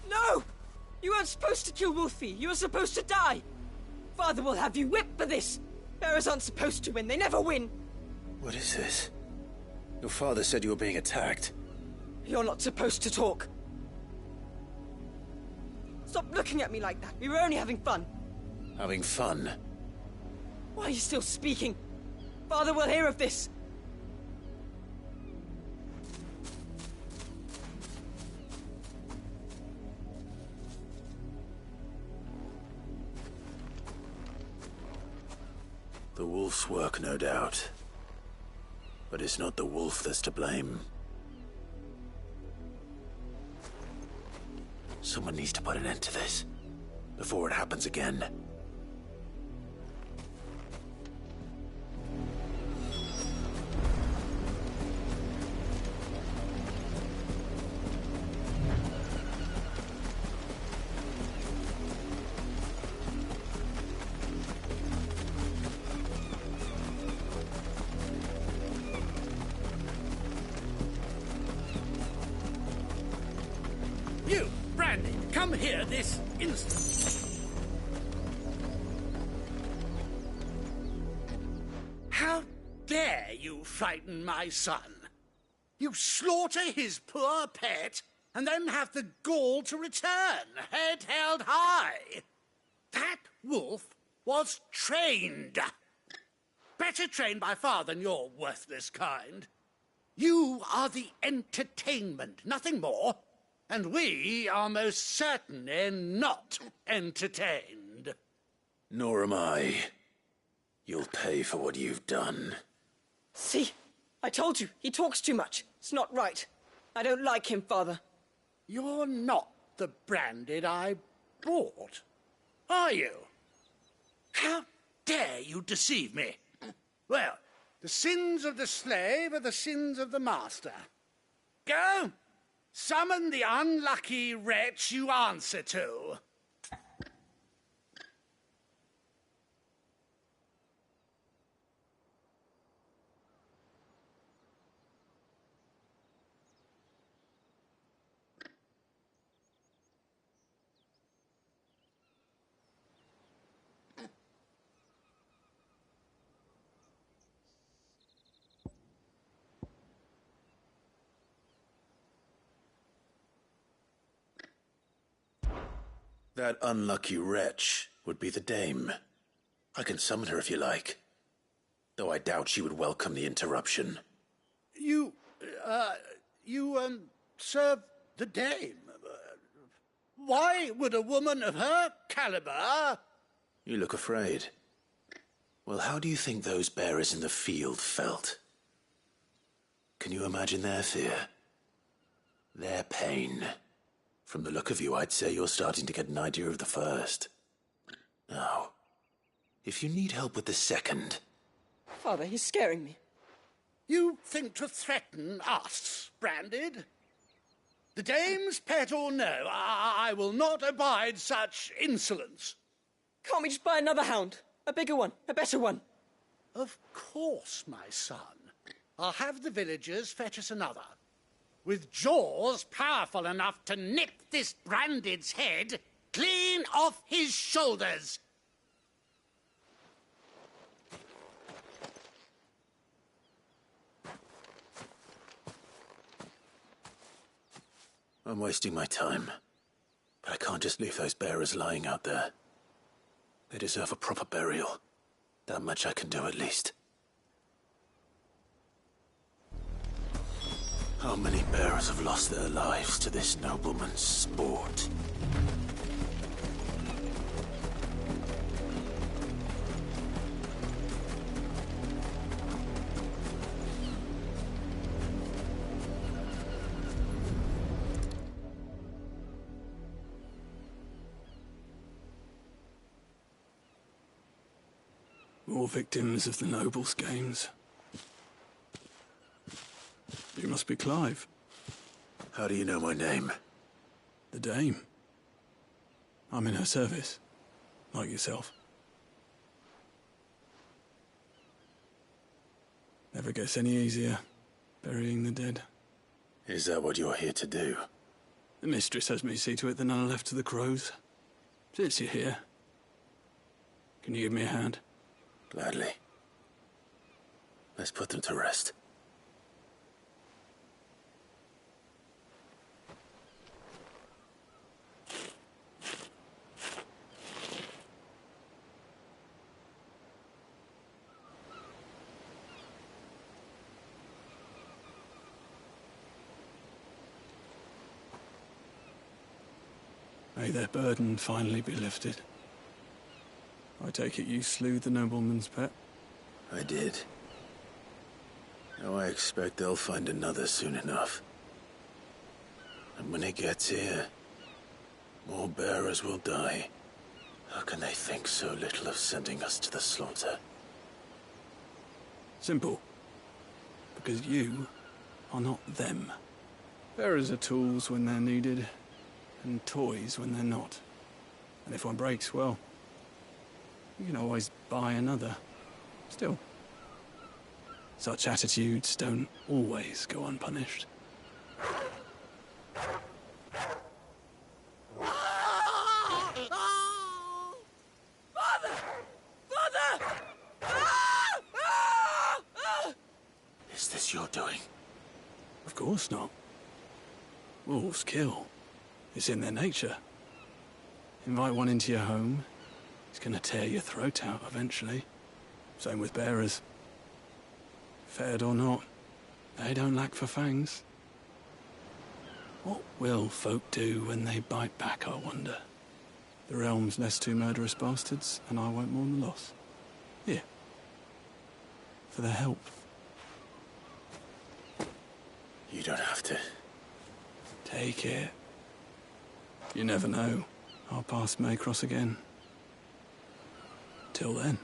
No! You weren't supposed to kill Wolfie. You were supposed to die. Father will have you whipped for this. Bearers aren't supposed to win. They never win. What is this? Your father said you were being attacked. You're not supposed to talk. Stop looking at me like that. We were only having fun. Having fun? Why are you still speaking? Father will hear of this. The wolf's work, no doubt. But it's not the wolf that's to blame. Someone needs to put an end to this, before it happens again. You, Brandy, come here this instant. How dare you frighten my son? You slaughter his poor pet and then have the gall to return, head held high. That wolf was trained. Better trained by far than your worthless kind. You are the entertainment, nothing more. And we are most certainly not entertained. Nor am I. You'll pay for what you've done. See? I told you, he talks too much. It's not right. I don't like him, Father. You're not the Branded I bought, are you? How dare you deceive me? Well, the sins of the slave are the sins of the master. Go! Summon the unlucky wretch you answer to. That unlucky wretch would be the dame. I can summon her if you like. Though I doubt she would welcome the interruption. You serve the dame. Why would a woman of her caliber... You look afraid. Well, how do you think those bearers in the field felt? Can you imagine their fear? Their pain? From the look of you, I'd say you're starting to get an idea of the first. Now, if you need help with the second... Father, he's scaring me. You think to threaten us, Branded? The dame's pet or no, I will not abide such insolence. Can't we just buy another hound? A bigger one, a better one. Of course, my son. I'll have the villagers fetch us another. With jaws powerful enough to nip this Branded's head clean off his shoulders. I'm wasting my time. But I can't just leave those bearers lying out there. They deserve a proper burial. That much I can do at least. How many bearers have lost their lives to this nobleman's sport? More victims of the nobles' games. You must be Clive. How do you know my name? The Dame. I'm in her service, like yourself. Never gets any easier, burying the dead. Is that what you're here to do? The mistress has me see to it that none are left to the crows. Since you're here, can you give me a hand? Gladly. Let's put them to rest. May their burden finally be lifted. I take it you slew the nobleman's pet? I did. Now I expect they'll find another soon enough. And when it gets here, more bearers will die. How can they think so little of sending us to the slaughter? Simple. Because you are not them. Bearers are tools when they're needed, and toys when they're not. And if one breaks, well, you can always buy another. Still, such attitudes don't always go unpunished. business you're doing. Of course not. Wolves kill. It's in their nature. Invite one into your home, he's gonna tear your throat out eventually. Same with bearers. Fed or not, they don't lack for fangs. What will folk do when they bite back, I wonder? The realm's less two murderous bastards, and I won't mourn the loss. Here. For their help. You don't have to. Take it. You never know. Our paths may cross again. Till then.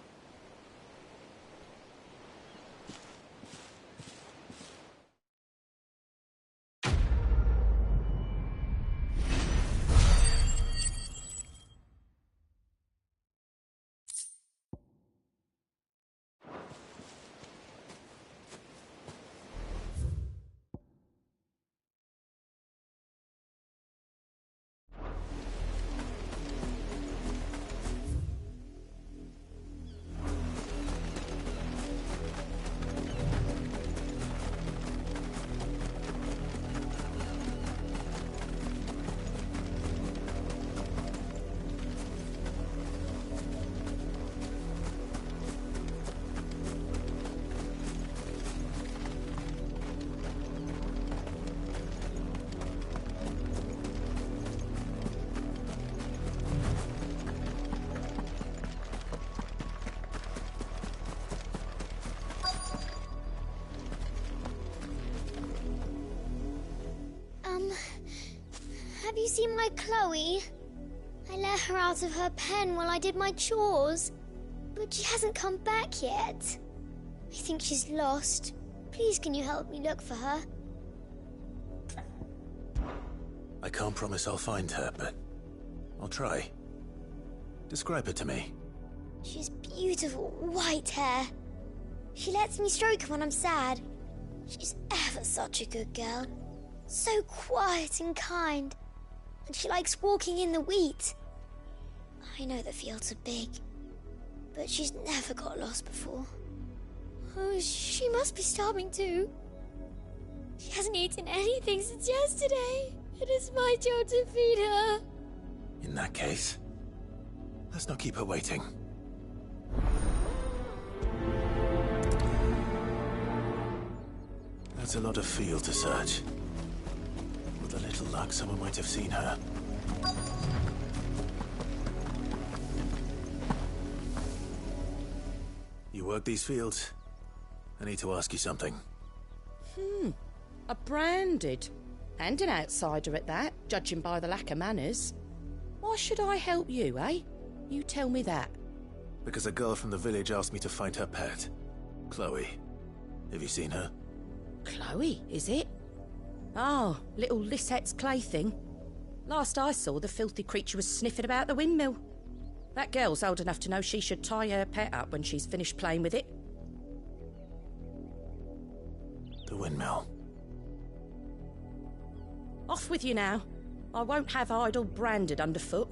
Have you seen my Chloe? I let her out of her pen while I did my chores, but she hasn't come back yet. I think she's lost. Please, can you help me look for her? I can't promise I'll find her, but I'll try. Describe her to me. She's beautiful white hair. She lets me stroke her when I'm sad. She's ever such a good girl. So quiet and kind. And she likes walking in the wheat. I know the fields are big, but she's never got lost before. Oh, she must be starving too. She hasn't eaten anything since yesterday. It is my job to feed her. In that case, let's not keep her waiting. That's a lot of field to search. With a little luck, someone might have seen her. You work these fields? I need to ask you something. A branded. And an outsider at that, judging by the lack of manners. Why should I help you, eh? You tell me that. Because a girl from the village asked me to find her pet. Chloe. Have you seen her? Chloe, is it? Oh, little Lisette's plaything. Last I saw, the filthy creature was sniffing about the windmill. That girl's old enough to know she should tie her pet up when she's finished playing with it. The windmill. Off with you now. I won't have idle branded underfoot.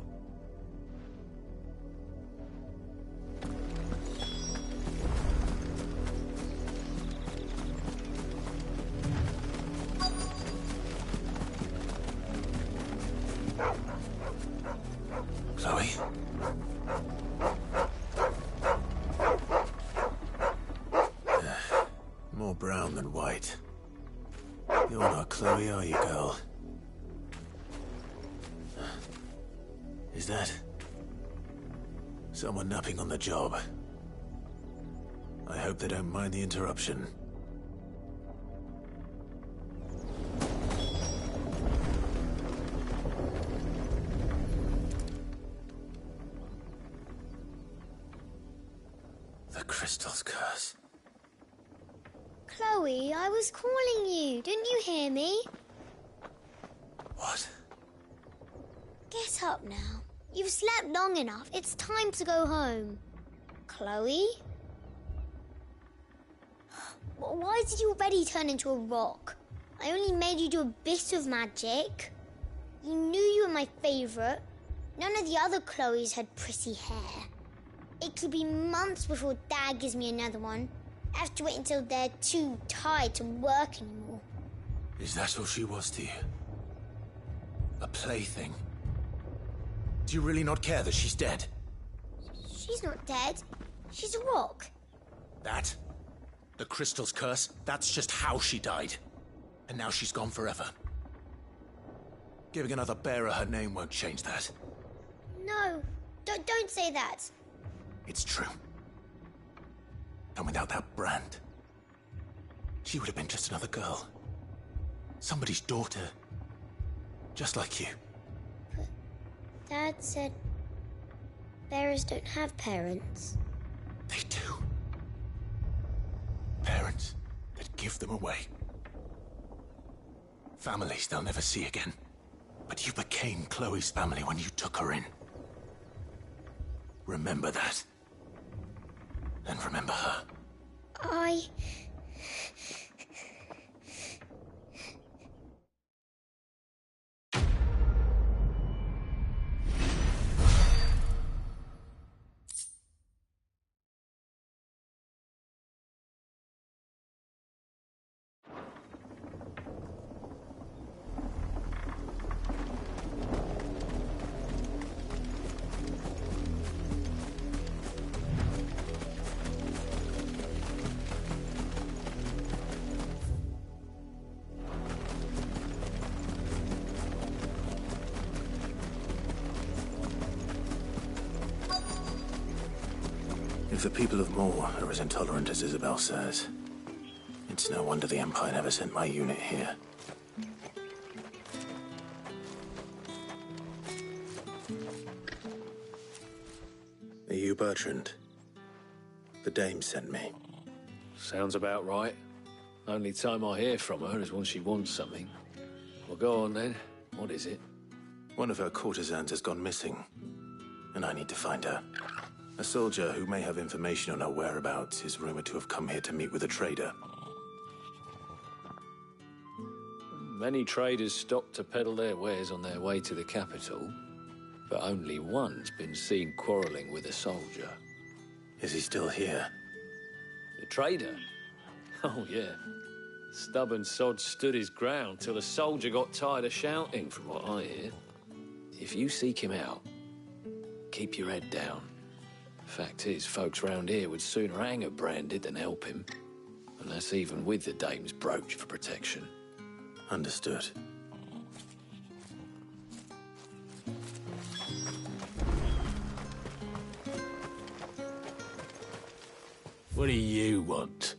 Chloe? More brown than white. You're not Chloe, are you, girl? Is that someone napping on the job? I hope they don't mind the interruption. The crystal's curse. Chloe, I was calling you. Didn't you hear me? What? Get up now. You've slept long enough. It's time to go home. Chloe? Why did you already turn into a rock? I only made you do a bit of magic. You knew you were my favourite. None of the other Chloes had pretty hair. It could be months before Dad gives me another one. have to wait until they're too tired to work anymore. Is that all she was to you? A plaything? Do you really not care that she's dead? She's not dead. She's a rock. That? The crystal's curse? That's just how she died. And now she's gone forever. Giving another bearer her name won't change that. No, don't say that. It's true. And without that brand, she would have been just another girl. Somebody's daughter. Just like you. But Dad said bearers don't have parents. They do. Parents that give them away. Families they'll never see again. But you became Chloe's family when you took her in. Remember that. And remember her. If the people of Moor are as intolerant as Isabel says, it's no wonder the Empire never sent my unit here. Are you Bertrand? The dame sent me. Sounds about right. Only time I hear from her is when she wants something. Well, go on then. What is it? One of her courtesans has gone missing, and I need to find her. A soldier who may have information on her whereabouts is rumored to have come here to meet with a trader. Many traders stop to peddle their wares on their way to the capital, but only one's been seen quarrelling with a soldier. Is he still here? The trader? Oh, yeah. Stubborn sod stood his ground till the soldier got tired of shouting, from what I hear. If you seek him out, keep your head down. Fact is, folks round here would sooner hang a branded than help him. And that's even with the dame's brooch for protection. Understood. What do you want?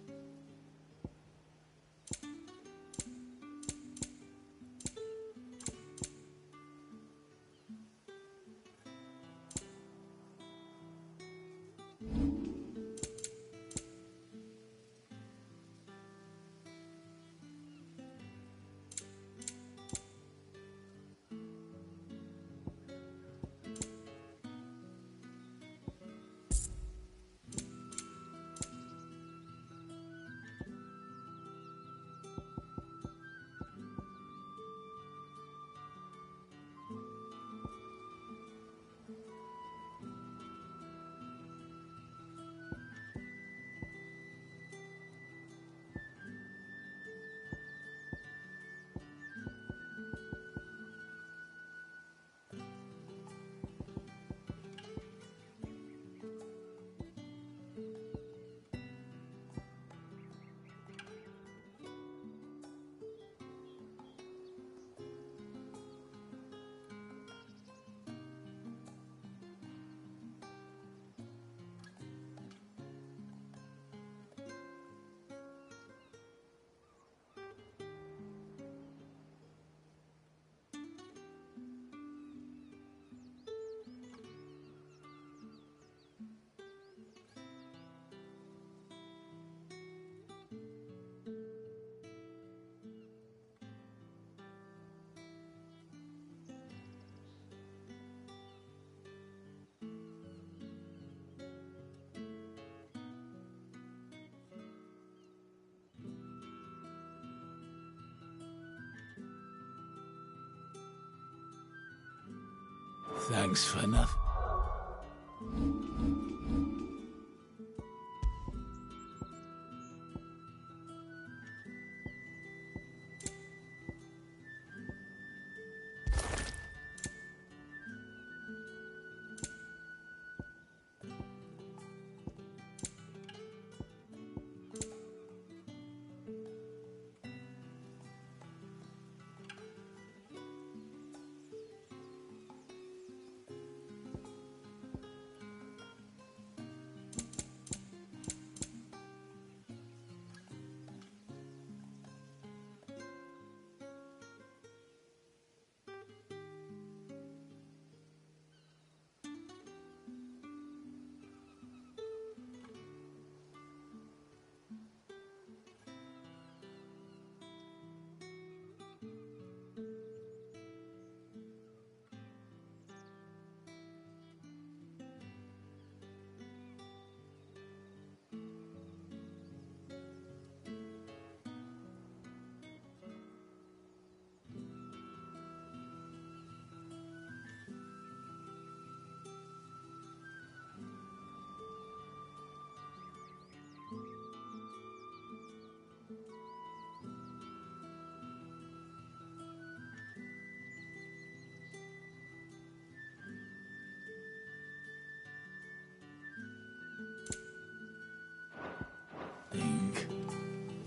Thanks for nothing.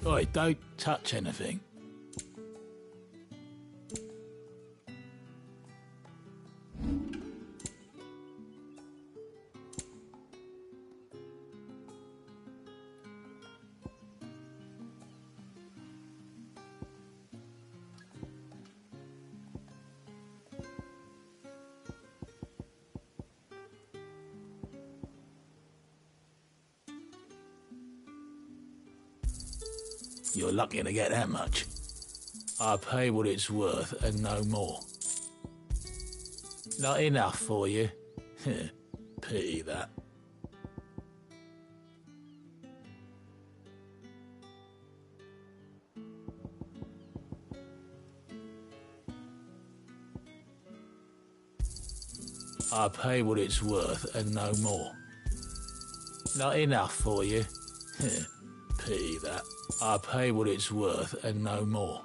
Oi, don't touch anything. You're lucky to get that much. I pay what it's worth and no more. Not enough for you? Pity that. I pay what it's worth and no more. Not enough for you? Pity that. I pay what it's worth and no more.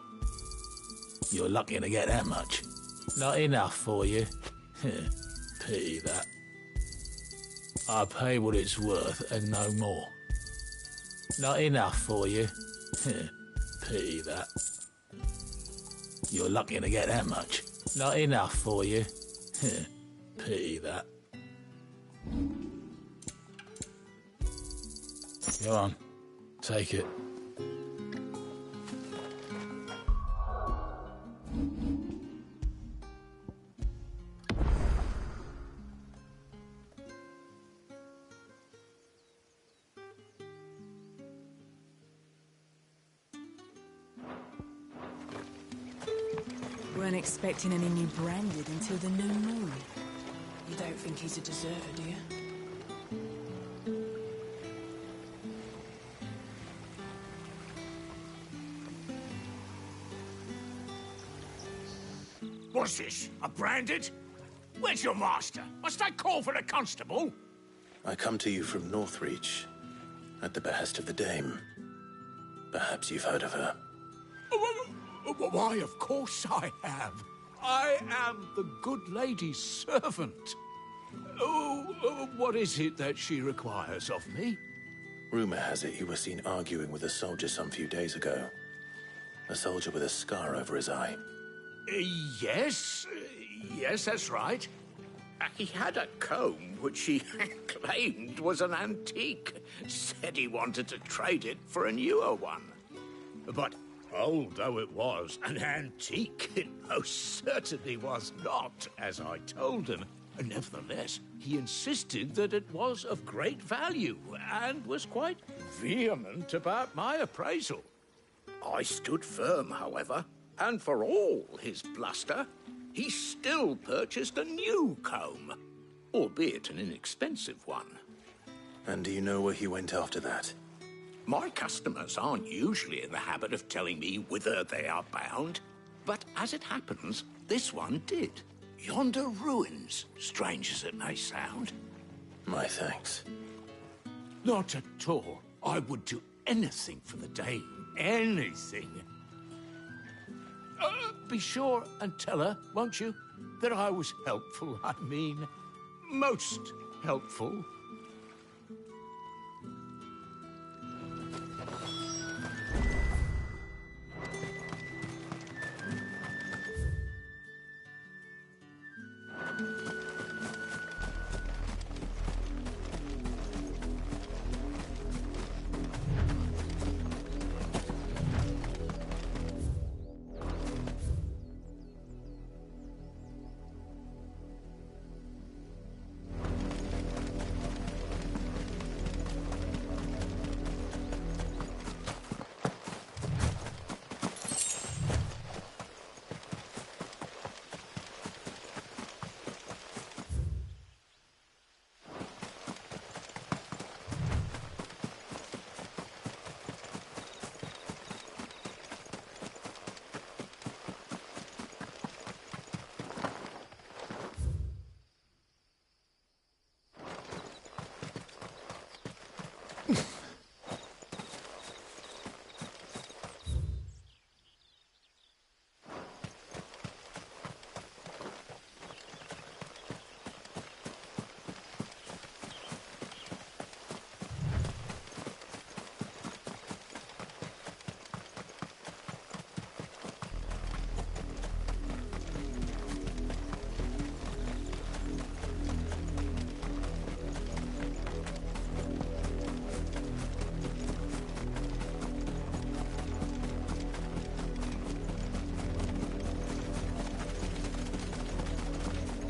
You're lucky to get that much. Not enough for you? Pity that. I pay what it's worth and no more. Not enough for you? Pity that. You're lucky to get that much. Not enough for you? Pity that. Go on, take it. Weren't expecting any new branded until the new moon. You don't think he's a deserter, do you? What's this? A branded? Where's your master? Must I call for the constable? I come to you from Northreach, at the behest of the Dame. Perhaps you've heard of her. Why, of course I have. I am the good lady's servant. What is it that she requires of me? Rumor has it you were seen arguing with a soldier some few days ago. A soldier with a scar over his eye. Yes, that's right. He had a comb which he claimed was an antique. Said he wanted to trade it for a newer one. But old though it was, an antique it most certainly was not, as I told him. Nevertheless, he insisted that it was of great value and was quite vehement about my appraisal. I stood firm, however, and for all his bluster, he still purchased a new comb, albeit an inexpensive one. And do you know where he went after that? My customers aren't usually in the habit of telling me whither they are bound, but as it happens, this one did. Yonder ruins, strange as it may sound. My thanks. Not at all. I would do anything for the Dame. Anything. Be sure and tell her, won't you, that I was helpful. I mean, most helpful.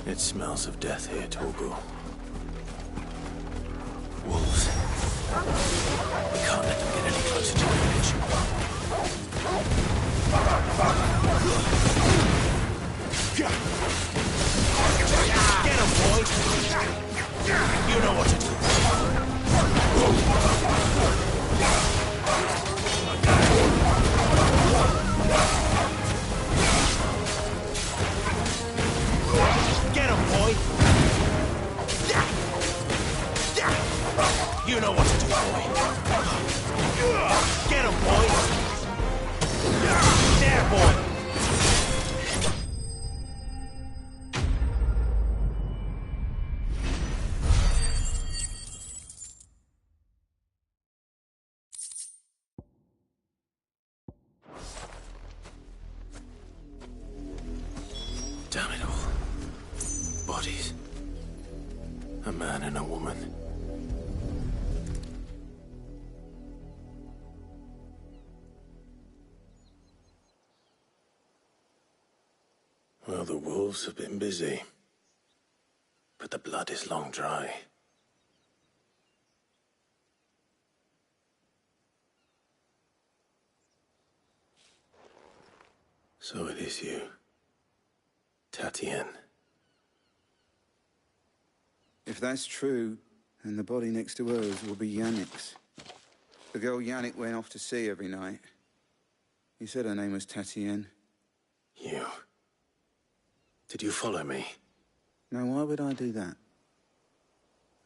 It smells of death here, Torgal. Wolves. We can't let them get any closer to the village. Get him, boy! You know what to do. Get him, boy! You know what to do, boy. Get him, boy! There, boy! Damn it all. Bodies. A man and a woman. Well, the wolves have been busy. But the blood is long dry. So it is you. Tatienne. If that's true, then the body next to hers will be Yannick's. The girl Yannick went off to see every night. He said her name was Tatienne. You. Did you follow me? Now, why would I do that?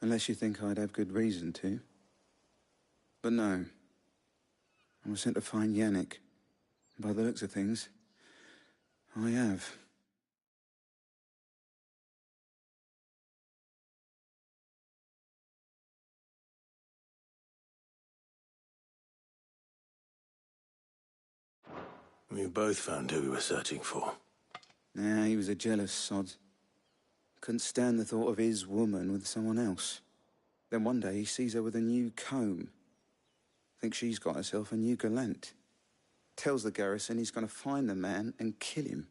Unless you think I'd have good reason to. But no. I was sent to find Yannick. By the looks of things, I have. We both found who we were searching for. Nah, he was a jealous sod. Couldn't stand the thought of his woman with someone else. Then one day he sees her with a new comb. Thinks she's got herself a new gallant. Tells the garrison he's going to find the man and kill him.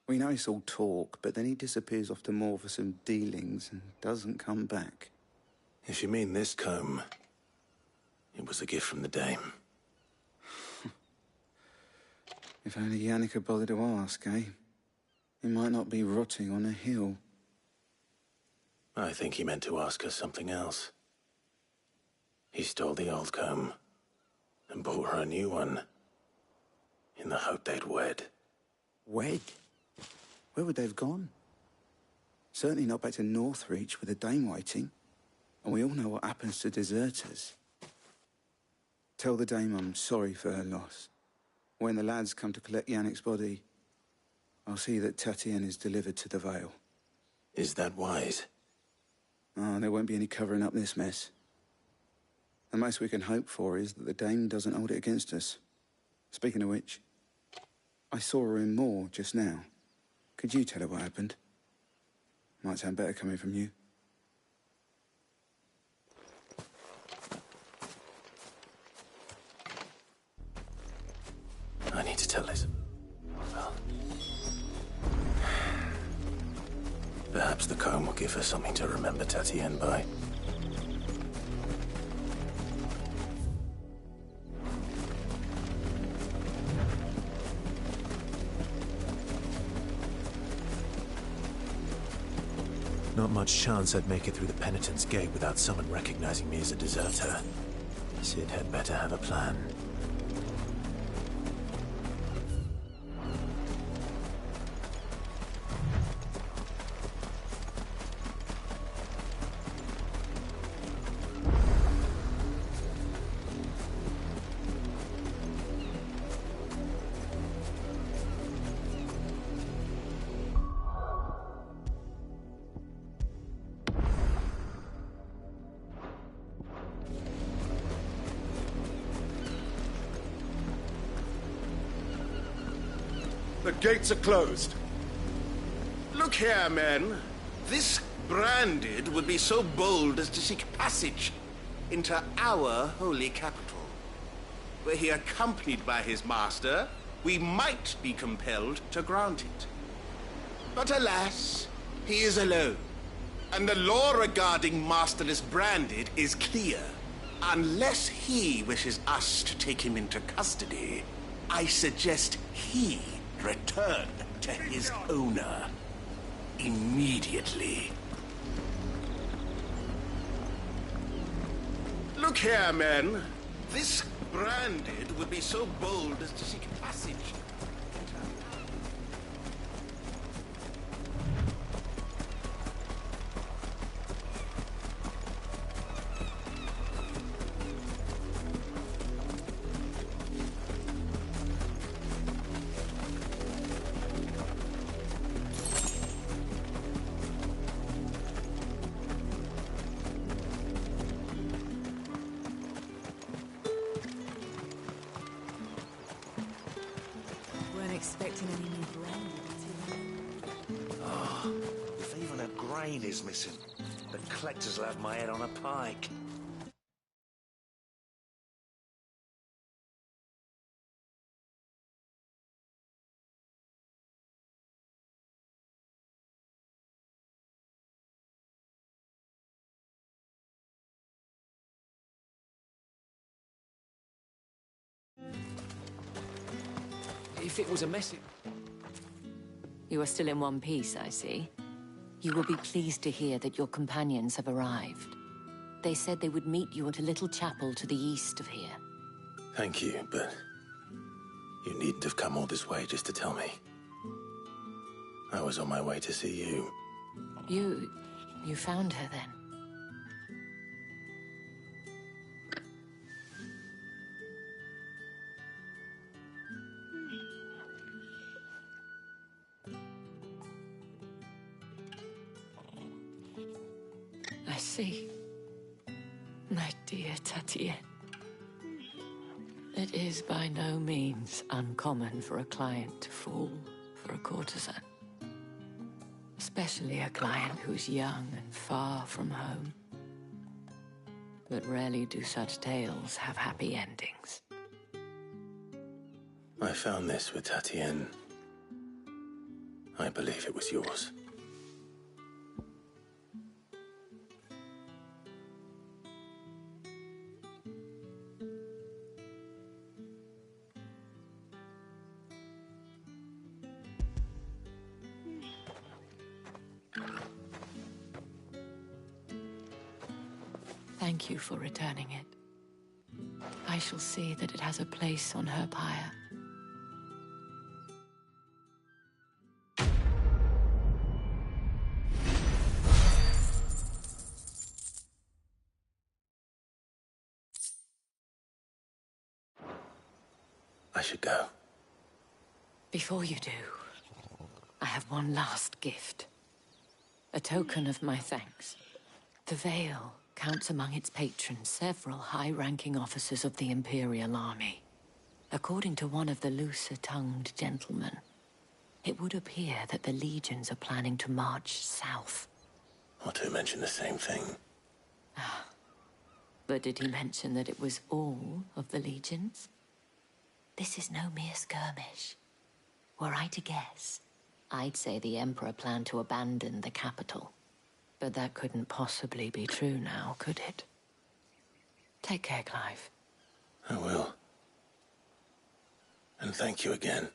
We know it's all talk, but then he disappears off to Moor for some dealings and doesn't come back. If you mean this comb, it was a gift from the dame. If only Yannick had bothered to ask, eh? He might not be rotting on a hill. I think he meant to ask us something else. He stole the old comb and bought her a new one in the hope they'd wed. Wed? Where would they have gone? Certainly not back to Northreach with a dame waiting. And we all know what happens to deserters. Tell the dame I'm sorry for her loss. When the lads come to collect Yannick's body, I'll see that Tatienne is delivered to the Vale. Is that wise? Oh, there won't be any covering up this mess. The most we can hope for is that the dame doesn't hold it against us. Speaking of which, I saw her in Moor just now. Could you tell her what happened? Might sound better coming from you. I need to tell Liz. Well, perhaps the comb will give her something to remember Tatienne by. Not much chance I'd make it through the Penitent's Gate without someone recognizing me as a deserter. Sid had better have a plan. The gates are closed. Look here, men. This branded would be so bold as to seek passage into our holy capital. Were he accompanied by his master, we might be compelled to grant it. But alas, He is alone. And the law regarding masterless branded is clear. Unless he wishes us to take him into custody, I suggest he return to his owner immediately. Look here, men. This branded would be so bold as to seek passage. Expecting any new brand. Oh, if even a grain is missing, the collectors will have my head on a pike. If it was a message... You are still in one piece, I see. You will be pleased to hear that your companions have arrived. They said they would meet you at a little chapel to the east of here. Thank you, but you needn't have come all this way just to tell me. I was on my way to see you. You found her then? I see. My dear Tatienne. It is by no means uncommon for a client to fall for a courtesan. Especially a client who's young and far from home. But rarely do such tales have happy endings. I found this with Tatienne. I believe it was yours. Thank you for returning it. I shall see that it has a place on her pyre. I should go. Before you do, I have one last gift. A token of my thanks. The Veil counts among its patrons several high-ranking officers of the Imperial Army. According to one of the looser-tongued gentlemen, it would appear that the legions are planning to march south. Or to mention the same thing. But did he mention that it was all of the legions? This is no mere skirmish. Were I to guess, I'd say the Emperor planned to abandon the capital. But that couldn't possibly be true now, could it? Take care, Clive. I will. And thank you again.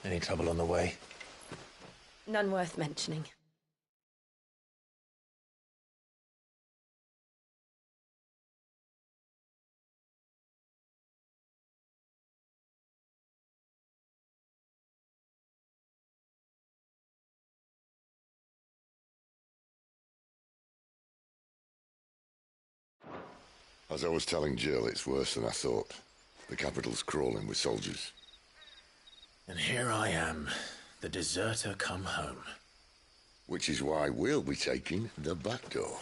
Any trouble on the way? None worth mentioning. As I was telling Jill, it's worse than I thought. The capital's crawling with soldiers. And here I am, the deserter come home. Which is why we'll be taking the back door.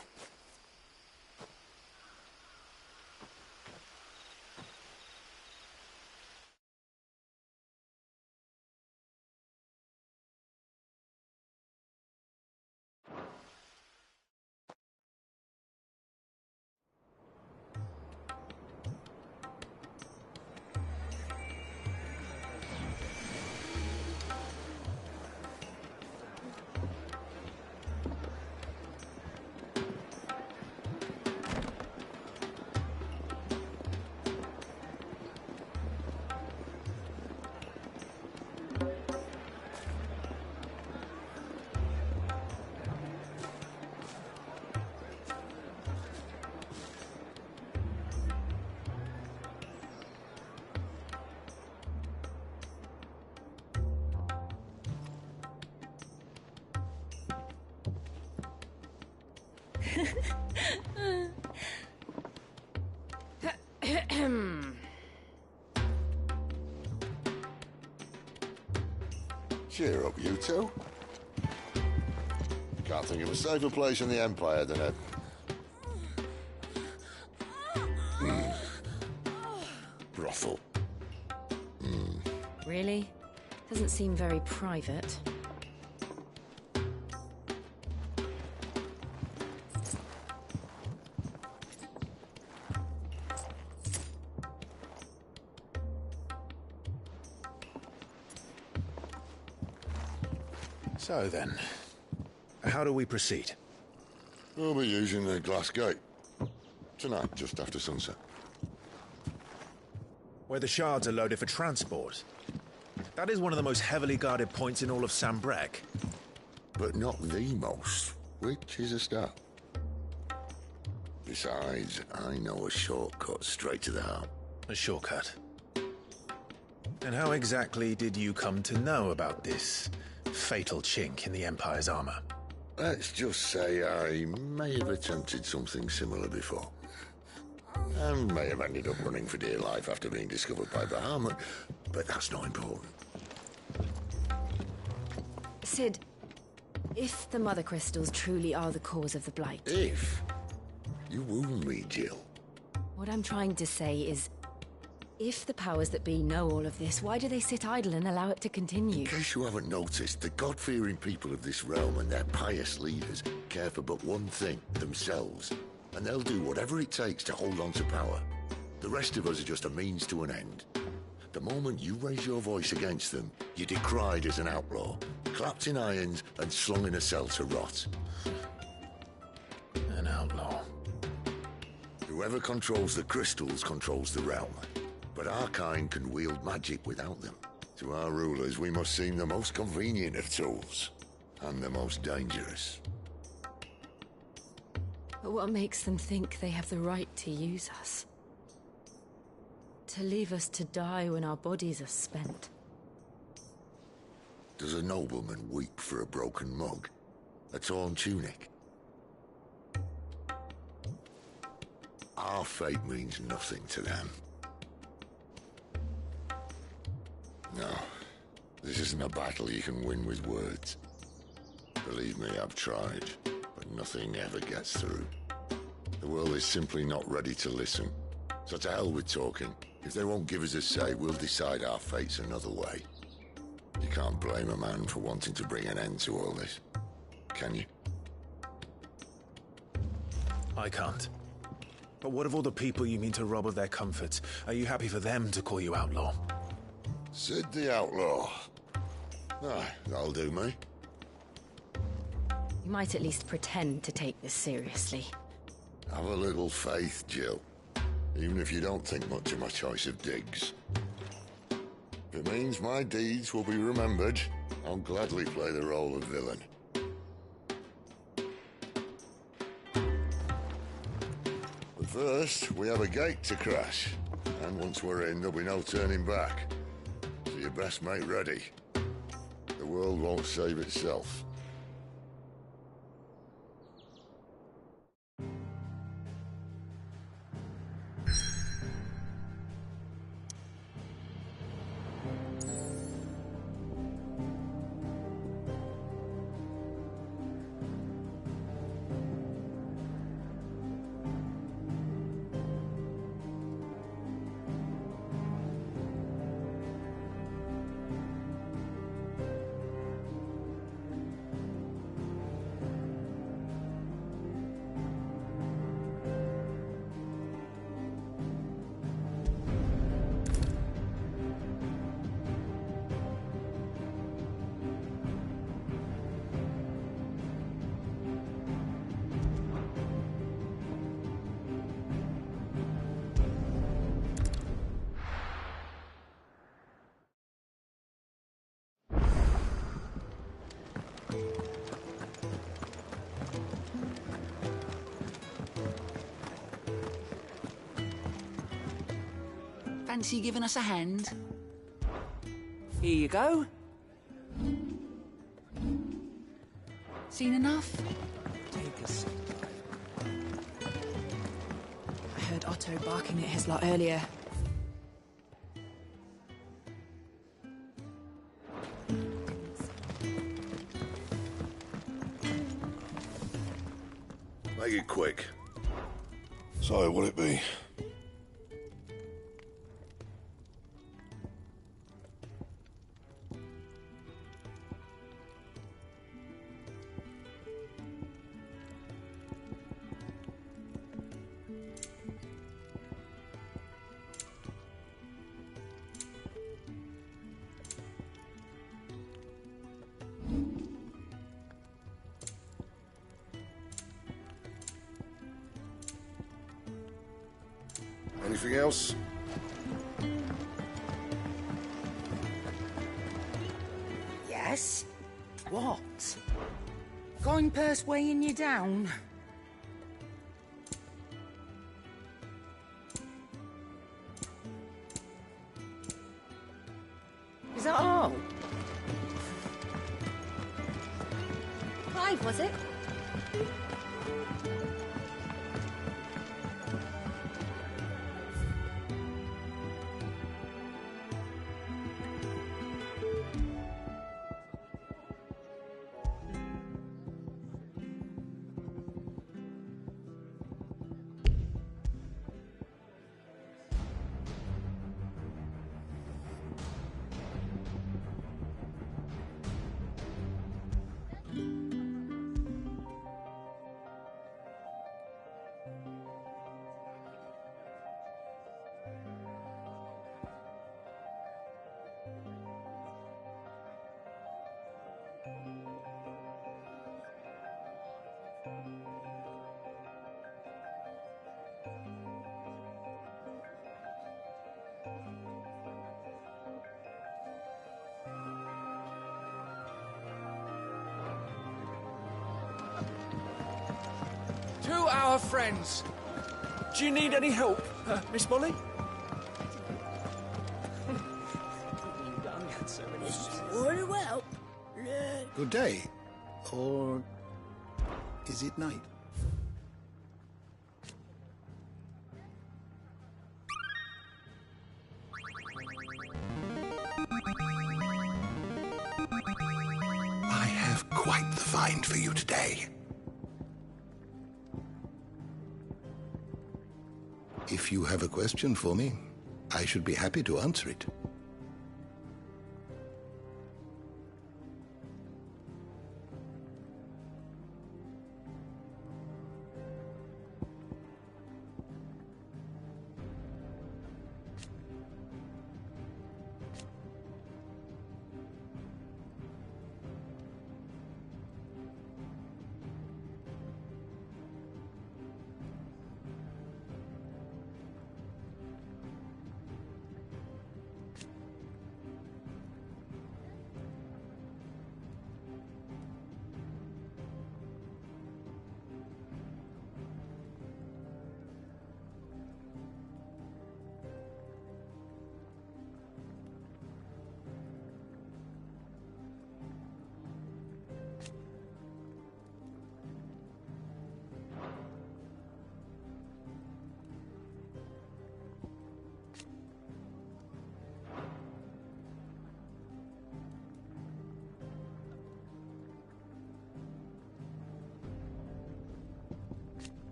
Cheer up, you two. Can't think of a safer place in the Empire than a... brothel. Really? Doesn't seem very private. So then, how do we proceed? We'll be using the glass gate. Tonight, just after sunset. Where the shards are loaded for transport. That is one of the most heavily guarded points in all of Sambrec. But not the most, which is a start. Besides, I know a shortcut straight to the heart. A shortcut? And how exactly did you come to know about this fatal chink in the Empire's armor? Let's just say I may have attempted something similar before. And may have ended up running for dear life after being discovered by Bahamut, but that's not important. Sid, if the Mother Crystals truly are the cause of the Blight... If? You wound me, Jill. What I'm trying to say is, if the powers that be know all of this, why do they sit idle and allow it to continue? In case you haven't noticed, the God-fearing people of this realm and their pious leaders care for but one thing, themselves. And they'll do whatever it takes to hold on to power. The rest of us are just a means to an end. The moment you raise your voice against them, you're decried as an outlaw, clapped in irons and slung in a cell to rot. An outlaw. Whoever controls the crystals controls the realm. But our kind can wield magic without them. To our rulers, we must seem the most convenient of tools, and the most dangerous. But what makes them think they have the right to use us? To leave us to die when our bodies are spent? Does a nobleman weep for a broken mug? A torn tunic? Our fate means nothing to them. No, this isn't a battle you can win with words. Believe me, I've tried, but nothing ever gets through. The world is simply not ready to listen. So to hell with talking. If they won't give us a say, we'll decide our fates another way. You can't blame a man for wanting to bring an end to all this, can you? I can't. But what of all the people you mean to rob of their comforts? Are you happy for them to call you outlaw? Sid the Outlaw. Aye, that'll do me. You might at least pretend to take this seriously. Have a little faith, Jill. Even if you don't think much of my choice of digs. If it means my deeds will be remembered, I'll gladly play the role of villain. But first, we have a gate to crash. And once we're in, there'll be no turning back. So you best make ready. The world won't save itself. Fancy giving us a hand? Here you go. Seen enough? Take a sip. I heard Otto barking at his lot earlier. Make it quick. So, will it be? Anything else? Yes? What? Going purse weighing you down? Is that all? Clive, was it? To our friends. Do you need any help, Miss Molly? Very well. Good day. Or is it night? I have quite the find for you today. If you have a question for me, I should be happy to answer it.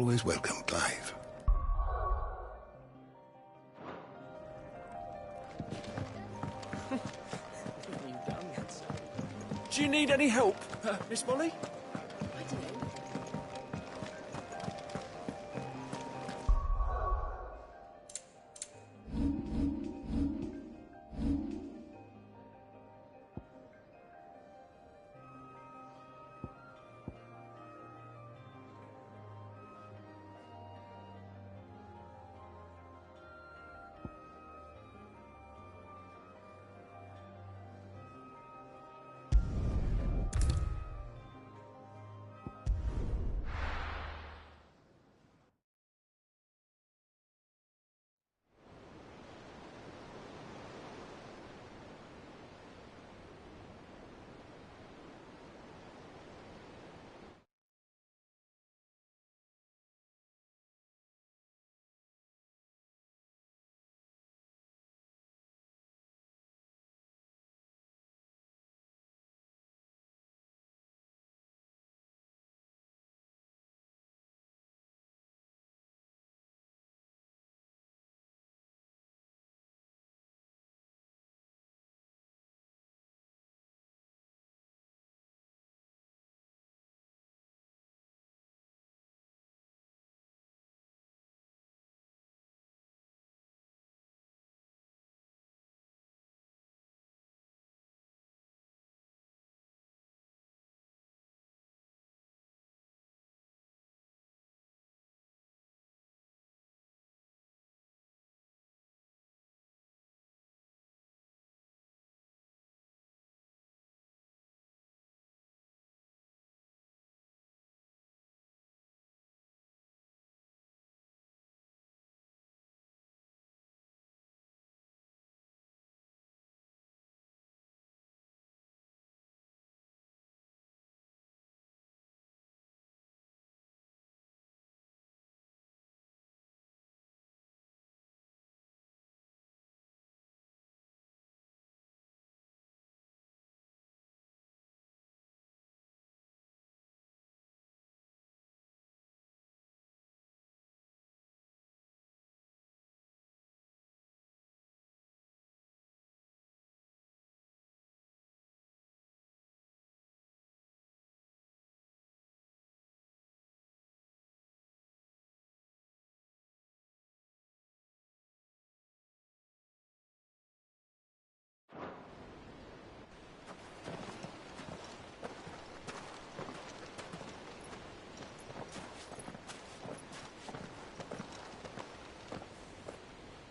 always welcome, Clive. Do you need any help, Miss Molly?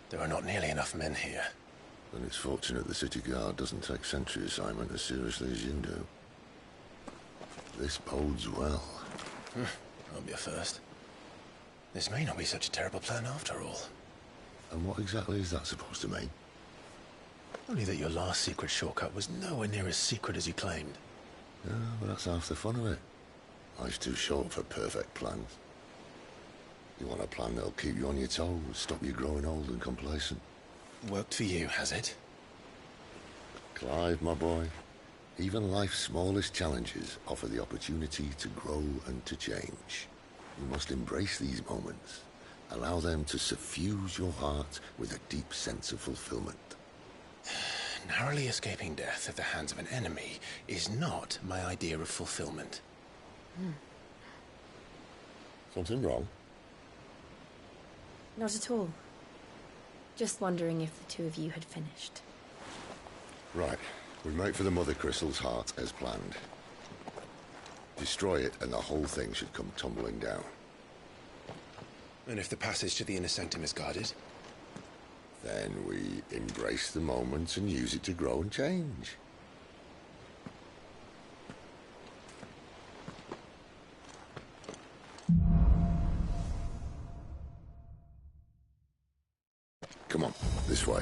There are not nearly enough men here. Then it's fortunate the city guard doesn't take sentry assignment as seriously as you do. This bodes well. Won't be a first. This may not be such a terrible plan after all. And what exactly is that supposed to mean? Only that your last secret shortcut was nowhere near as secret as you claimed. Yeah, but that's half the fun of it. Life's too short for perfect plans. You want a plan that'll keep you on your toes, stop you growing old and complacent. Worked for you, has it? Clive, my boy, even life's smallest challenges offer the opportunity to grow and to change. You must embrace these moments. Allow them to suffuse your heart with a deep sense of fulfillment. Narrowly escaping death at the hands of an enemy is not my idea of fulfillment. Something wrong? Not at all. Just wondering if the two of you had finished. Right. We make for the Mother Crystal's heart as planned. Destroy it and the whole thing should come tumbling down. And if the passage to the inner sanctum is guarded? Then we embrace the moment and use it to grow and change. Come on, this way.